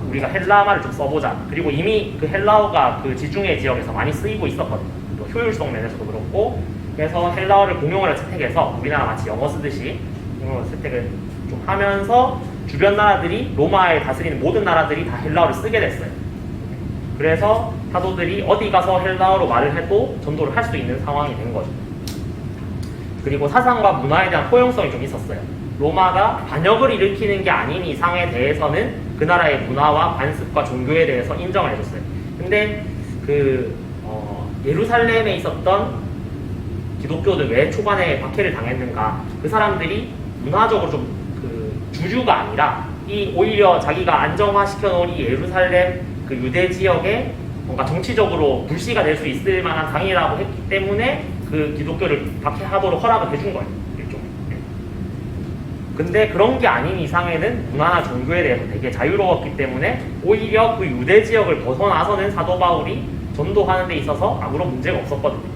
우리가 헬라 말을 좀 써보자. 그리고 이미 그 헬라어가 그 지중해 지역에서 많이 쓰이고 있었거든요. 또 효율성 면에서도 그렇고 그래서 헬라어를 공용어를 채택해서 우리나라 마치 영어 쓰듯이 공용어를 채택을 좀 하면서 주변 나라들이 로마에 다스리는 모든 나라들이 다 헬라어를 쓰게 됐어요. 그래서 사도들이 어디 가서 헬라어로 말을 해도 전도를 할 수 있는 상황이 된 거죠. 그리고 사상과 문화에 대한 포용성이 좀 있었어요. 로마가 반역을 일으키는 게 아닌 이상에 대해서는 그 나라의 문화와 관습과 종교에 대해서 인정을 해줬어요. 근데 예루살렘에 있었던 기독교들 왜 초반에 박해를 당했는가? 그 사람들이 문화적으로 좀 주류가 아니라 오히려 자기가 안정화시켜 놓은 이 예루살렘 그 유대 지역에 뭔가 정치적으로 불씨가 될 수 있을 만한 상이라고 했기 때문에 그 기독교를 박해하도록 허락을 해준 거예요. 일종의. 근데 그런 게 아닌 이상에는 문화나 종교에 대해서 되게 자유로웠기 때문에 오히려 그 유대 지역을 벗어나서는 사도 바울이 전도하는 데 있어서 아무런 문제가 없었거든요.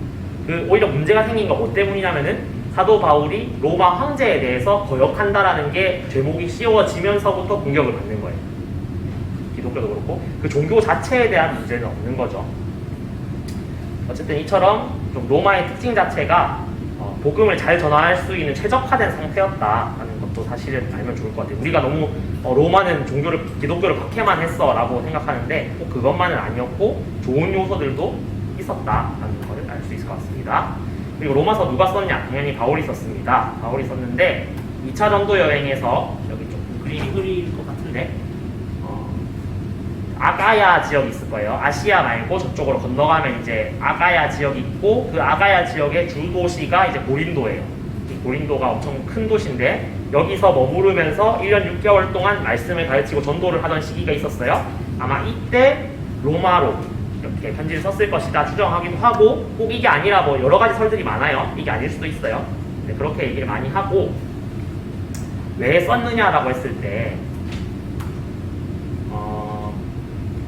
오히려 문제가 생긴 거 뭐 때문이냐면은 사도 바울이 로마 황제에 대해서 거역한다라는 게 죄목이 씌워지면서부터 공격을 받는 거예요. 기독교도 그렇고 그 종교 자체에 대한 문제는 없는 거죠. 어쨌든 이처럼 좀 로마의 특징 자체가 복음을 잘 전할 수 있는 최적화된 상태였다라는 것도 사실은 알면 좋을 것 같아요. 우리가 너무 로마는 기독교를 박해만 했어 라고 생각하는데 꼭 그것만은 아니었고 좋은 요소들도 있었다라는 걸 알 수 있을 것 같습니다. 그리고 로마서 누가 썼냐? 당연히 바울이 썼습니다. 바울이 썼는데 2차 전도 여행에서 여기 좀 그림이 흐릴 것 같은데 아가야 지역이 있을 거예요. 아시아 말고 저쪽으로 건너가면 이제 아가야 지역이 있고 그 아가야 지역의 주 도시가 이제 고린도예요. 이 고린도가 엄청 큰 도시인데 여기서 머무르면서 1년 6개월 동안 말씀을 가르치고 전도를 하던 시기가 있었어요. 아마 이때 로마로 이렇게 편지를 썼을 것이다 추정하기도 하고 꼭 이게 아니라 뭐 여러 가지 설들이 많아요. 이게 아닐 수도 있어요. 네, 그렇게 얘기를 많이 하고 왜 썼느냐라고 했을 때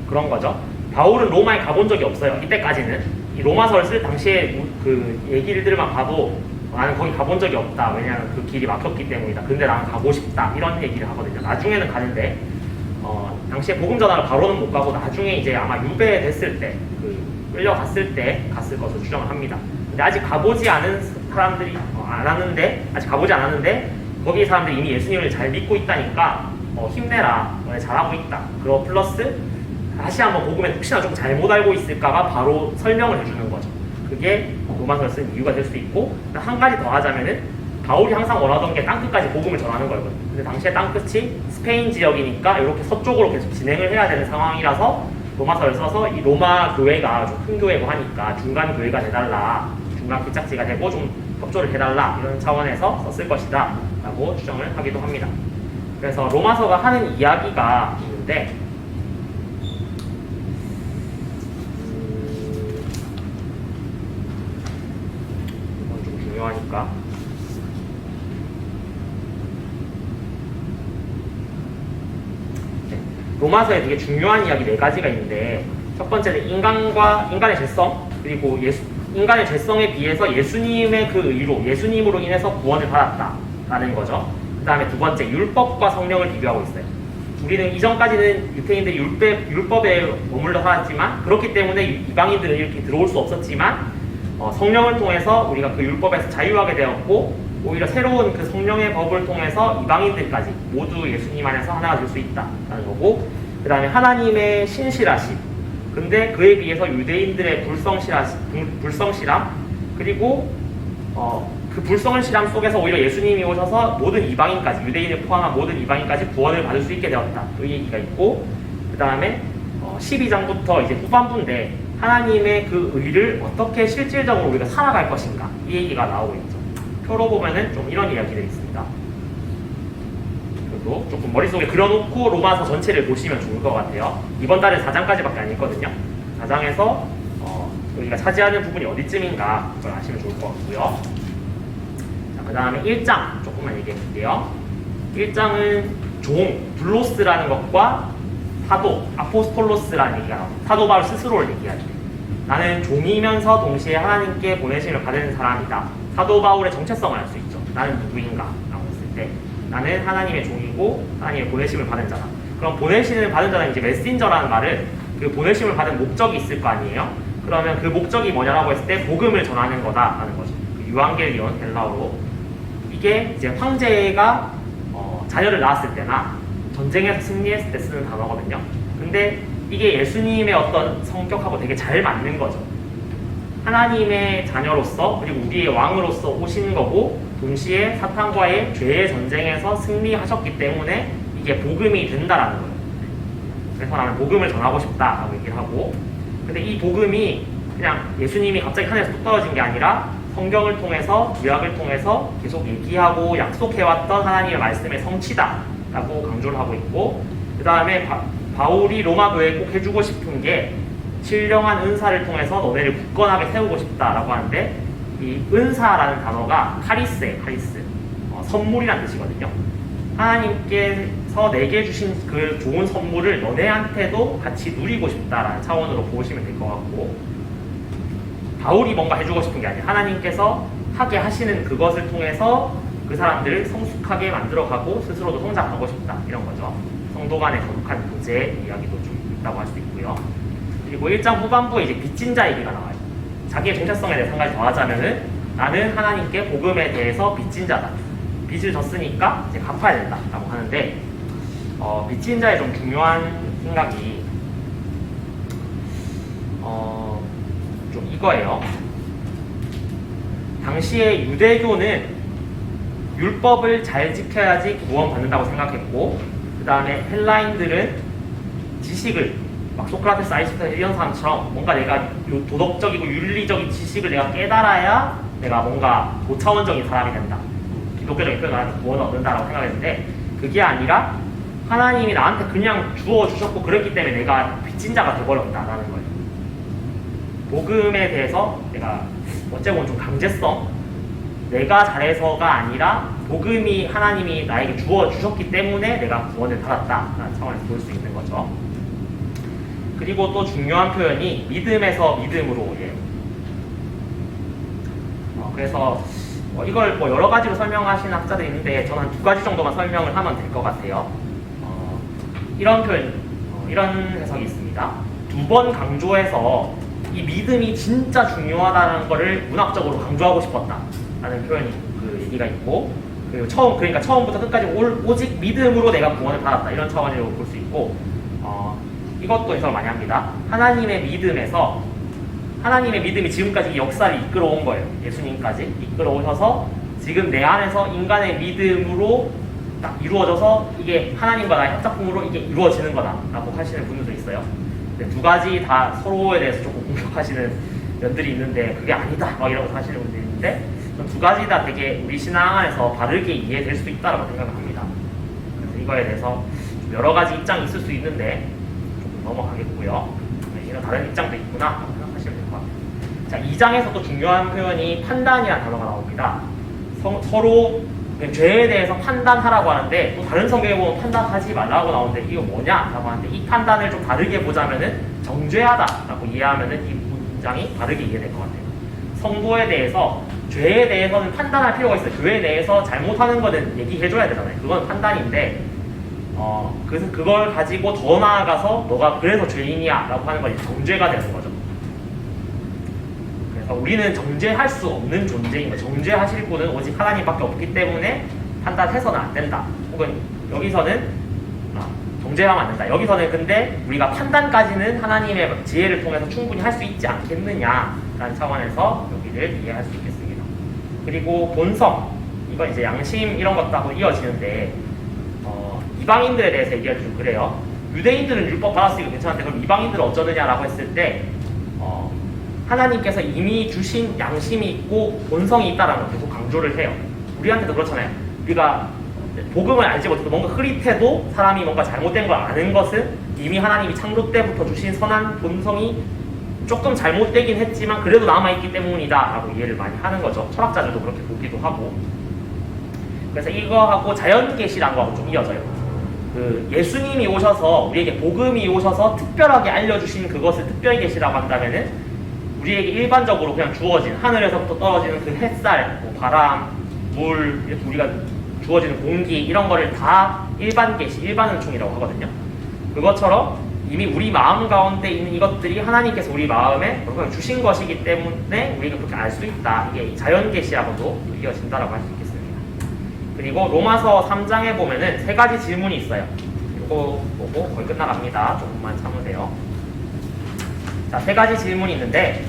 그런 거죠. 바울은 로마에 가본 적이 없어요. 이때까지는. 이 로마서를 쓸 당시에 그 얘기들만 봐도 나는 거기 가본 적이 없다. 왜냐하면 그 길이 막혔기 때문이다. 근데 나는 가고 싶다. 이런 얘기를 하거든요. 나중에는 가는데 당시에 복음 전하를 바로는 못 가고 나중에 이제 아마 유배됐을 때, 끌려갔을 때 갔을 것으로 추정을 합니다. 근데 아직 가보지 않은 사람들이 아직 가보지 않았는데 거기 사람들이 이미 예수님을 잘 믿고 있다니까 힘내라, 너네 잘하고 있다. 그리고 플러스 다시 한번 복음에 혹시나 좀 잘못 알고 있을까봐 바로 설명을 해주는 거죠. 그게 로마서를 쓴 이유가 될 수 있고, 한 가지 더 하자면은 바울이 항상 원하던 게 땅끝까지 복음을 전하는 거거든요. 근데 당시에 땅끝이 스페인 지역이니까 이렇게 서쪽으로 계속 진행을 해야 되는 상황이라서 로마서를 써서 이 로마 교회가 좀 큰 교회고 하니까 중간 교회가 돼달라, 중간 교착지가 되고 좀 협조를 해달라, 이런 차원에서 썼을 것이다 라고 추정을 하기도 합니다. 그래서 로마서가 하는 이야기가 있는데 이건 좀 중요하니까 로마서에 되게 중요한 이야기 4가지가 있는데, 첫 번째는 인간의 죄성, 그리고 인간의 죄성에 비해서 예수님의 그 의로, 예수님으로 인해서 구원을 받았다라는 거죠. 그 다음에 두 번째, 율법과 성령을 비교하고 있어요. 우리는 이전까지는 유대인들이 율법에 머물러 살았지만, 그렇기 때문에 이방인들은 이렇게 들어올 수 없었지만, 성령을 통해서 우리가 그 율법에서 자유하게 되었고, 오히려 새로운 그 성령의 법을 통해서 이방인들까지 모두 예수님 안에서 하나가 될 수 있다라는 거고, 그 다음에 하나님의 신실하심, 근데 그에 비해서 유대인들의 불성실함, 그리고 그 불성실함 속에서 오히려 예수님이 오셔서 모든 이방인까지, 유대인을 포함한 모든 이방인까지 구원을 받을 수 있게 되었다, 이 얘기가 있고, 그 다음에 12장부터 이제 후반부인데 하나님의 그 의를 어떻게 실질적으로 우리가 살아갈 것인가, 이 얘기가 나오고 있죠. 표로 보면은 좀 이런 이야기들이 있습니다. 그리고 조금 머릿속에 그려놓고 로마서 전체를 보시면 좋을 것 같아요. 이번 달은 4장까지밖에 안 읽거든요. 4장에서 우리가 차지하는 부분이 어디쯤인가 그걸 아시면 좋을 것 같고요. 그 다음에 1장 조금만 얘기해 볼게요. 1장은 종, 블로스라는 것과 사도, 아포스톨로스라는 얘기가 나옵니다. 사도 바울 스스로를 얘기하죠. 나는 종이면서 동시에 하나님께 보내심을 받은 사람이다. 사도 바울의 정체성을 알 수 있죠. 나는 누구인가? 라고 했을 때 나는 하나님의 종이고 하나님의 보내심을 받은 자다. 그럼 보내심을 받은 자는 이제 메신저라는 말은 그 보내심을 받은 목적이 있을 거 아니에요? 그러면 그 목적이 뭐냐라고 했을 때 복음을 전하는 거다라는 거죠. 그 유앙겔리온, 헬라어로. 이게 이제 황제가 자녀를 낳았을 때나 전쟁에서 승리했을 때 쓰는 단어거든요. 근데 이게 예수님의 어떤 성격하고 되게 잘 맞는 거죠. 하나님의 자녀로서 그리고 우리의 왕으로서 오신 거고, 동시에 사탄과의 죄의 전쟁에서 승리하셨기 때문에 이게 복음이 된다라는 거예요. 그래서 나는 복음을 전하고 싶다라고 얘기를 하고, 근데 이 복음이 그냥 예수님이 갑자기 하늘에서 뚝 떨어진 게 아니라 성경을 통해서, 구약을 통해서 계속 얘기하고 약속해왔던 하나님의 말씀의 성취다라고 강조를 하고 있고, 그 다음에 바울이 로마 교회에 꼭 해주고 싶은 게 신령한 은사를 통해서 너네를 굳건하게 세우고 싶다라고 하는데, 이 은사라는 단어가 카리스예요. 카리스. 선물이라는 뜻이거든요. 하나님께서 내게 주신 그 좋은 선물을 너네한테도 같이 누리고 싶다라는 차원으로 보시면 될 것 같고, 바울이 뭔가 해주고 싶은 게 아니라 하나님께서 하게 하시는 그것을 통해서 그 사람들을 성숙하게 만들어가고 스스로도 성장하고 싶다, 이런 거죠. 성도 간의 거룩한 교제 이야기도 좀 있다고 할 수 있고요. 그리고 1장 후반부에 이제 빚진 자 얘기가 나와요. 자기의 정체성에 대해서 한 가지 더 하자면은 나는 하나님께 복음에 대해서 빚진 자다. 빚을 졌으니까 이제 갚아야 된다라고 하는데, 빚진 자의 좀 중요한 생각이 좀 이거예요. 당시에 유대교는 율법을 잘 지켜야지 구원받는다고 생각했고, 그 다음에 헬라인들은 지식을 막 소크라테스, 아리스토텔레스 이런 사람처럼 뭔가 내가 도덕적이고 윤리적인 지식을 내가 깨달아야 내가 뭔가 고차원적인 사람이 된다, 기독교적인 표현을 하면 구원을 얻는다라고 생각했는데, 그게 아니라 하나님이 나한테 그냥 주어주셨고 그랬기 때문에 내가 빚진 자가 돼버렸다라는 거예요. 복음에 대해서 내가 어째 보면 좀 강제성, 내가 잘해서가 아니라 복음이 하나님이 나에게 주어주셨기 때문에 내가 구원을 받았다라는 차원에서 볼 수 있는 거죠. 그리고 또 중요한 표현이 믿음에서 믿음으로 예요. 그래서 이걸 뭐 여러 가지로 설명하시는 학자들이 있는데 저는 한 2가지 정도만 설명을 하면 될 것 같아요. 이런 표현, 이런 해석이 있습니다. 두 번 강조해서 이 믿음이 진짜 중요하다는 거를 문학적으로 강조하고 싶었다라는 표현이 그 얘기가 있고, 그리고 그러니까 처음부터 끝까지 오직 믿음으로 내가 구원을 받았다 이런 차원으로 볼 수 있고, 이것도 해석을 많이 합니다. 하나님의 믿음이 지금까지 이 역사를 이끌어온 거예요. 예수님까지 이끌어오셔서 지금 내 안에서 인간의 믿음으로 딱 이루어져서 이게 하나님과 나의 합작품으로 이게 이루어지는 거다라고 하시는 분들도 있어요. 근데 두 가지 다 서로에 대해서 조금 공격하시는 면들이 있는데 그게 아니다 막 이러면서 하시는 분들이 있는데, 두 가지 다 되게 우리 신앙 안에서 바르게 이해될 수 있다고 생각합니다. 그래서 이거에 대해서 좀 여러 가지 입장이 있을 수 있는데 조금 넘어가겠고요. 이런 다른 입장도 있구나 생각하시면 될 것 같아요. 자, 2장에서 또 중요한 표현이 판단이라는 단어가 나옵니다. 서로 죄에 대해서 판단하라고 하는데, 또 다른 성경에 보면 판단하지 말라고 나오는데 이거 뭐냐라고 하는데, 이 판단을 좀 다르게 보자면은 정죄하다라고 이해하면은 이 문장이 바르게 이해될 것 같아요. 성도에 대해서, 죄에 대해서는 판단할 필요가 있어요. 교회에 대해서 잘못하는 거는 얘기해줘야 되잖아요. 그건 판단인데, 그래서 그걸 가지고 더 나아가서 너가 그래서 죄인이야 라고 하는 건 정죄가 되는 거죠. 그래서 우리는 정죄할 수 없는 존재인 거예요. 정죄하실 분은 오직 하나님밖에 없기 때문에 판단해서는 안 된다. 혹은 여기서는 정죄하면 안 된다. 여기서는 근데 우리가 판단까지는 하나님의 지혜를 통해서 충분히 할 수 있지 않겠느냐라는 차원에서 여기를 이해할 수 있겠습니다. 그리고 본성, 이건 이제 양심 이런 것하고 이어지는데, 이방인들에 대해서 얘기하기 좀 그래요. 유대인들은 율법 받았으니까 괜찮은데 그럼 이방인들은 어쩌느냐라고 했을 때, 하나님께서 이미 주신 양심이 있고 본성이 있다라는 걸 계속 강조를 해요. 우리한테도 그렇잖아요. 우리가 복음을 알지 못해도 뭔가 흐릿해도 사람이 뭔가 잘못된 걸 아는 것은 이미 하나님이 창조 때부터 주신 선한 본성이 조금 잘못되긴 했지만 그래도 남아있기 때문이다 라고 이해를 많이 하는 거죠. 철학자들도 그렇게 보기도 하고. 그래서 이거하고 자연계시라는 거하고 좀 이어져요. 예수님이 오셔서 우리에게 복음이 오셔서 특별하게 알려주신 그것을 특별 계시라고 한다면은, 우리에게 일반적으로 그냥 주어진 하늘에서부터 떨어지는 그 햇살, 바람, 물, 이렇게 우리가 주어지는 공기 이런 거를 다 일반 계시, 일반 은총이라고 하거든요. 그것처럼 이미 우리 마음 가운데 있는 이것들이 하나님께서 우리 마음에 주신 것이기 때문에 우리가 그렇게 알 수 있다. 이게 자연 계시하고도 이어진다라고 할 수 있겠습니다. 그리고 로마서 3장에 보면은 3가지 질문이 있어요. 이거 보고 거의 끝나갑니다. 조금만 참으세요. 자, 3가지 질문이 있는데,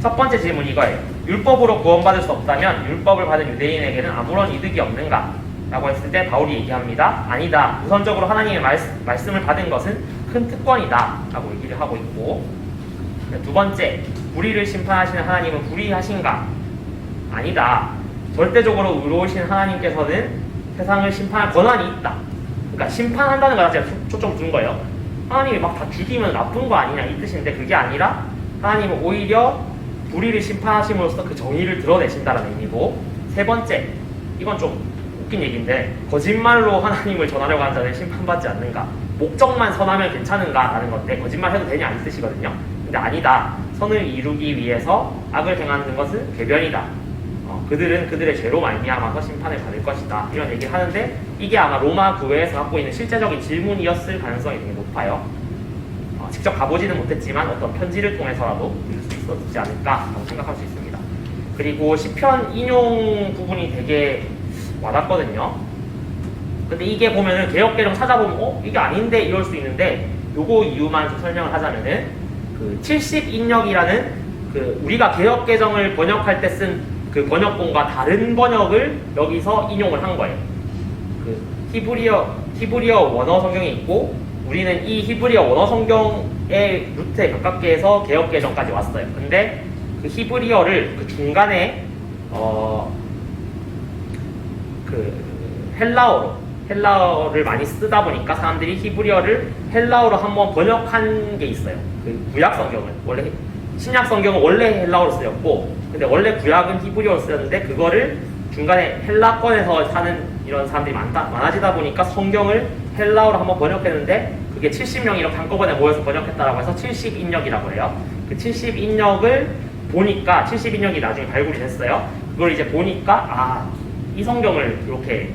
첫 번째 질문이 이거예요. 율법으로 구원받을 수 없다면 율법을 받은 유대인에게는 아무런 이득이 없는가? 라고 했을 때 바울이 얘기합니다. 아니다. 우선적으로 하나님의 말씀을 받은 것은 큰 특권이다. 라고 얘기를 하고 있고, 두 번째, 불의를 심판하시는 하나님은 불의하신가? 아니다. 절대적으로 의로우신 하나님께서는 세상을 심판할 권한이 있다. 그러니까 심판한다는 거 자체가 초점 둔 거예요. 하나님이 막 다 죽이면 나쁜 거 아니냐 이 뜻인데, 그게 아니라 하나님은 오히려 불의를 심판하심으로써 그 정의를 드러내신다는 의미고, 세 번째, 이건 좀 웃긴 얘기인데, 거짓말로 하나님을 전하려고 하는 자는 심판받지 않는가? 목적만 선하면 괜찮은가? 라는 건데, 거짓말 해도 되냐 이 뜻이거든요. 근데 아니다. 선을 이루기 위해서 악을 행하는 것은 괴변이다. 그들은 그들의 죄로 말미암아서 심판을 받을 것이다. 이런 얘기를 하는데, 이게 아마 로마 교회에서 갖고 있는 실제적인 질문이었을 가능성이 되게 높아요. 직접 가보지는 못했지만 어떤 편지를 통해서라도 들을 수 있었지 않을까라고 생각할 수 있습니다. 그리고 시편 인용 부분이 되게 와닿거든요. 근데 이게 보면은 개역개정 찾아보면 이게 아닌데 이럴 수 있는데, 요거 이유만 좀 설명을 하자면은, 그 70인역이라는 우리가 개역개정을 번역할 때 쓴 그 번역본과 다른 번역을 여기서 인용을 한 거예요. 히브리어 원어 성경이 있고, 우리는 이 히브리어 원어 성경의 루트에 가깝게 해서 개역개정까지 왔어요. 근데 그 히브리어를 그 중간에 헬라어를 많이 쓰다 보니까 사람들이 히브리어를 헬라어로 한번 번역한 게 있어요. 그 구약 성경은 원래, 신약 성경은 원래 헬라어로 쓰였고, 근데 원래 구약은 히브리어로 쓰였는데 그거를 중간에 헬라권에서 사는 이런 사람들이 많아지다 보니까 성경을 헬라어로 한번 번역했는데, 그게 70명이 이렇게 한꺼번에 모여서 번역했다라고 해서 70인역이라고 해요. 그 70인역을 보니까 70인역이 나중에 발굴이 됐어요. 그걸 이제 보니까 이 성경을 이렇게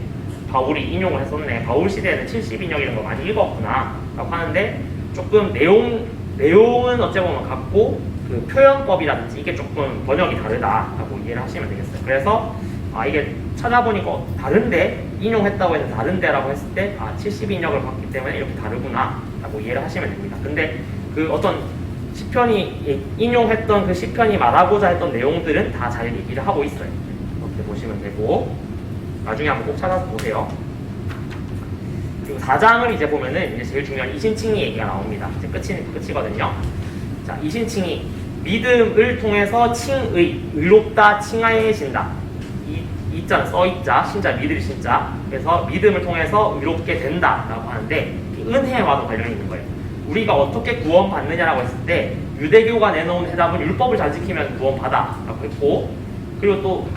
바울이 인용을 했었네. 바울 시대에는 70인역 이런 거 많이 읽었구나 라고 하는데 조금 내용은 어찌 보면 같고 그 표현법이라든지 이게 조금 번역이 다르다라고 이해를 하시면 되겠어요. 그래서 이게 찾아보니까 다른데 인용했다고 해서 다른데라고 했을 때 70인역을 봤기 때문에 이렇게 다르구나라고 이해를 하시면 됩니다. 근데 그 어떤 시편이 인용했던 그 시편이 말하고자 했던 내용들은 다 잘 얘기를 하고 있어요. 이렇게 보시면 되고 나중에 한번 꼭 찾아서 보세요. 그리고 4장을 이제 보면은 이제 제일 중요한 이신칭의 얘기가 나옵니다. 이제 끝이거든요. 자, 이신칭의 믿음을 통해서 칭의, 의롭다, 칭하여진다. 이자는 써있자, 신자, 믿을 신자. 그래서 믿음을 통해서 의롭게 된다라고 하는데 은혜와도 관련이 있는 거예요. 우리가 어떻게 구원받느냐라고 했을 때 유대교가 내놓은 해답은 율법을 잘 지키면 구원받아라고 했고, 그리고 또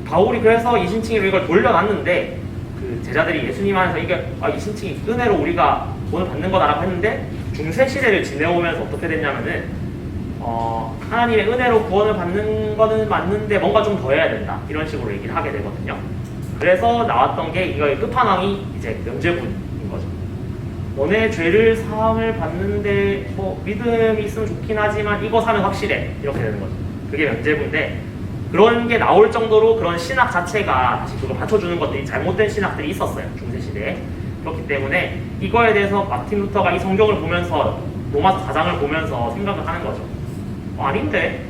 바울이 그래서 이신칭의로 이걸 돌려놨는데 그 제자들이 예수님 안에서 이게 이신칭이 은혜로 우리가 구원을 받는 거다라고 했는데 중세 시대를 지내오면서 어떻게 됐냐면은 하나님의 은혜로 구원을 받는 거는 맞는데 뭔가 좀 더 해야 된다 이런 식으로 얘기를 하게 되거든요. 그래서 나왔던 게 이거의 끝판왕이 이제 명제분인 거죠. 너네 죄를 사함을 받는데 뭐 믿음이 있으면 좋긴 하지만 이거 사면 확실해 이렇게 되는 거죠. 그게 명제분인데 그런 게 나올 정도로 그런 신학 자체가 다시 그걸 받쳐주는 것들이 잘못된 신학들이 있었어요. 중세시대에. 그렇기 때문에 이거에 대해서 마틴 루터가 이 성경을 보면서 로마서 4장을 보면서 생각을 하는 거죠. 아닌데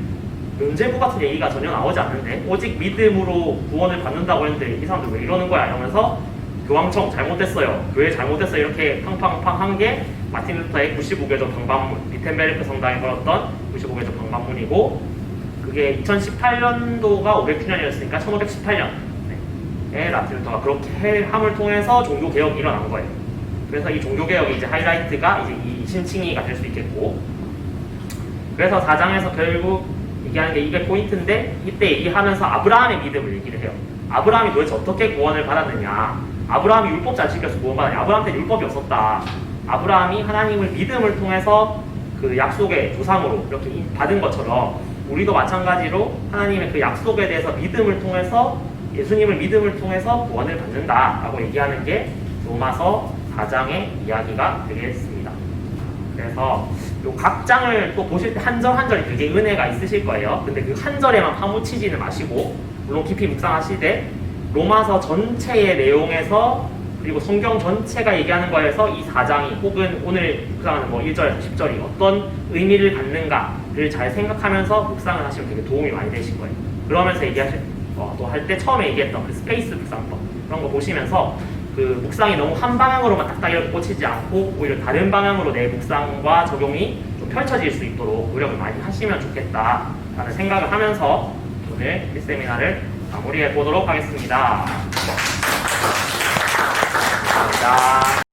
면제부 같은 얘기가 전혀 나오지 않는데 오직 믿음으로 구원을 받는다고 했는데 이 사람들 왜 이러는 거야 이러면서 교황청 잘못됐어요, 교회 잘못됐어요 이렇게 팡팡팡 한 게 마틴 루터의 95개조 방반문, 비텐베르크 성당에 걸었던 95개조 방반문이고 그게 2018년도가 500주년이었으니까 1518년에 마틴 루터가 그렇게 함을 통해서 종교개혁이 일어난 거예요. 그래서 이 종교개혁의 이제 하이라이트가 이제 이 신칭의가 될 수 있겠고, 그래서 4장에서 결국 얘기하는 게 이게 포인트인데 이때 얘기하면서 아브라함의 믿음을 얘기를 해요. 아브라함이 도대체 어떻게 구원을 받았느냐. 아브라함이 율법 잘 지켜서 구원받았냐. 아브라함한테 율법이 없었다. 아브라함이 하나님을 믿음을 통해서 그 약속의 조상으로 이렇게 받은 것처럼 우리도 마찬가지로 하나님의 그 약속에 대해서 믿음을 통해서 예수님을 믿음을 통해서 구원을 받는다라고 얘기하는 게 로마서 4장의 이야기가 되겠습니다. 그래서 요 각 장을 또 보실 때 한 절 한 절이 되게 은혜가 있으실 거예요. 근데 그 한 절에만 파묻히지는 마시고 물론 깊이 묵상하시되 로마서 전체의 내용에서 그리고 성경 전체가 얘기하는 거에서 이 4장이 혹은 오늘 묵상하는 뭐 1절에서 10절이 어떤 의미를 갖는가를 잘 생각하면서 묵상을 하시면 되게 도움이 많이 되실 거예요. 그러면서 얘기하실 또 할 때 처음에 얘기했던 그 스페이스 묵상법 그런 거 보시면서 그 묵상이 너무 한 방향으로만 딱딱 이렇게 꽂히지 않고 오히려 다른 방향으로 내 묵상과 적용이 좀 펼쳐질 수 있도록 노력을 많이 하시면 좋겠다라는 생각을 하면서 오늘 이 세미나를 마무리해 보도록 하겠습니다. 감사합니다.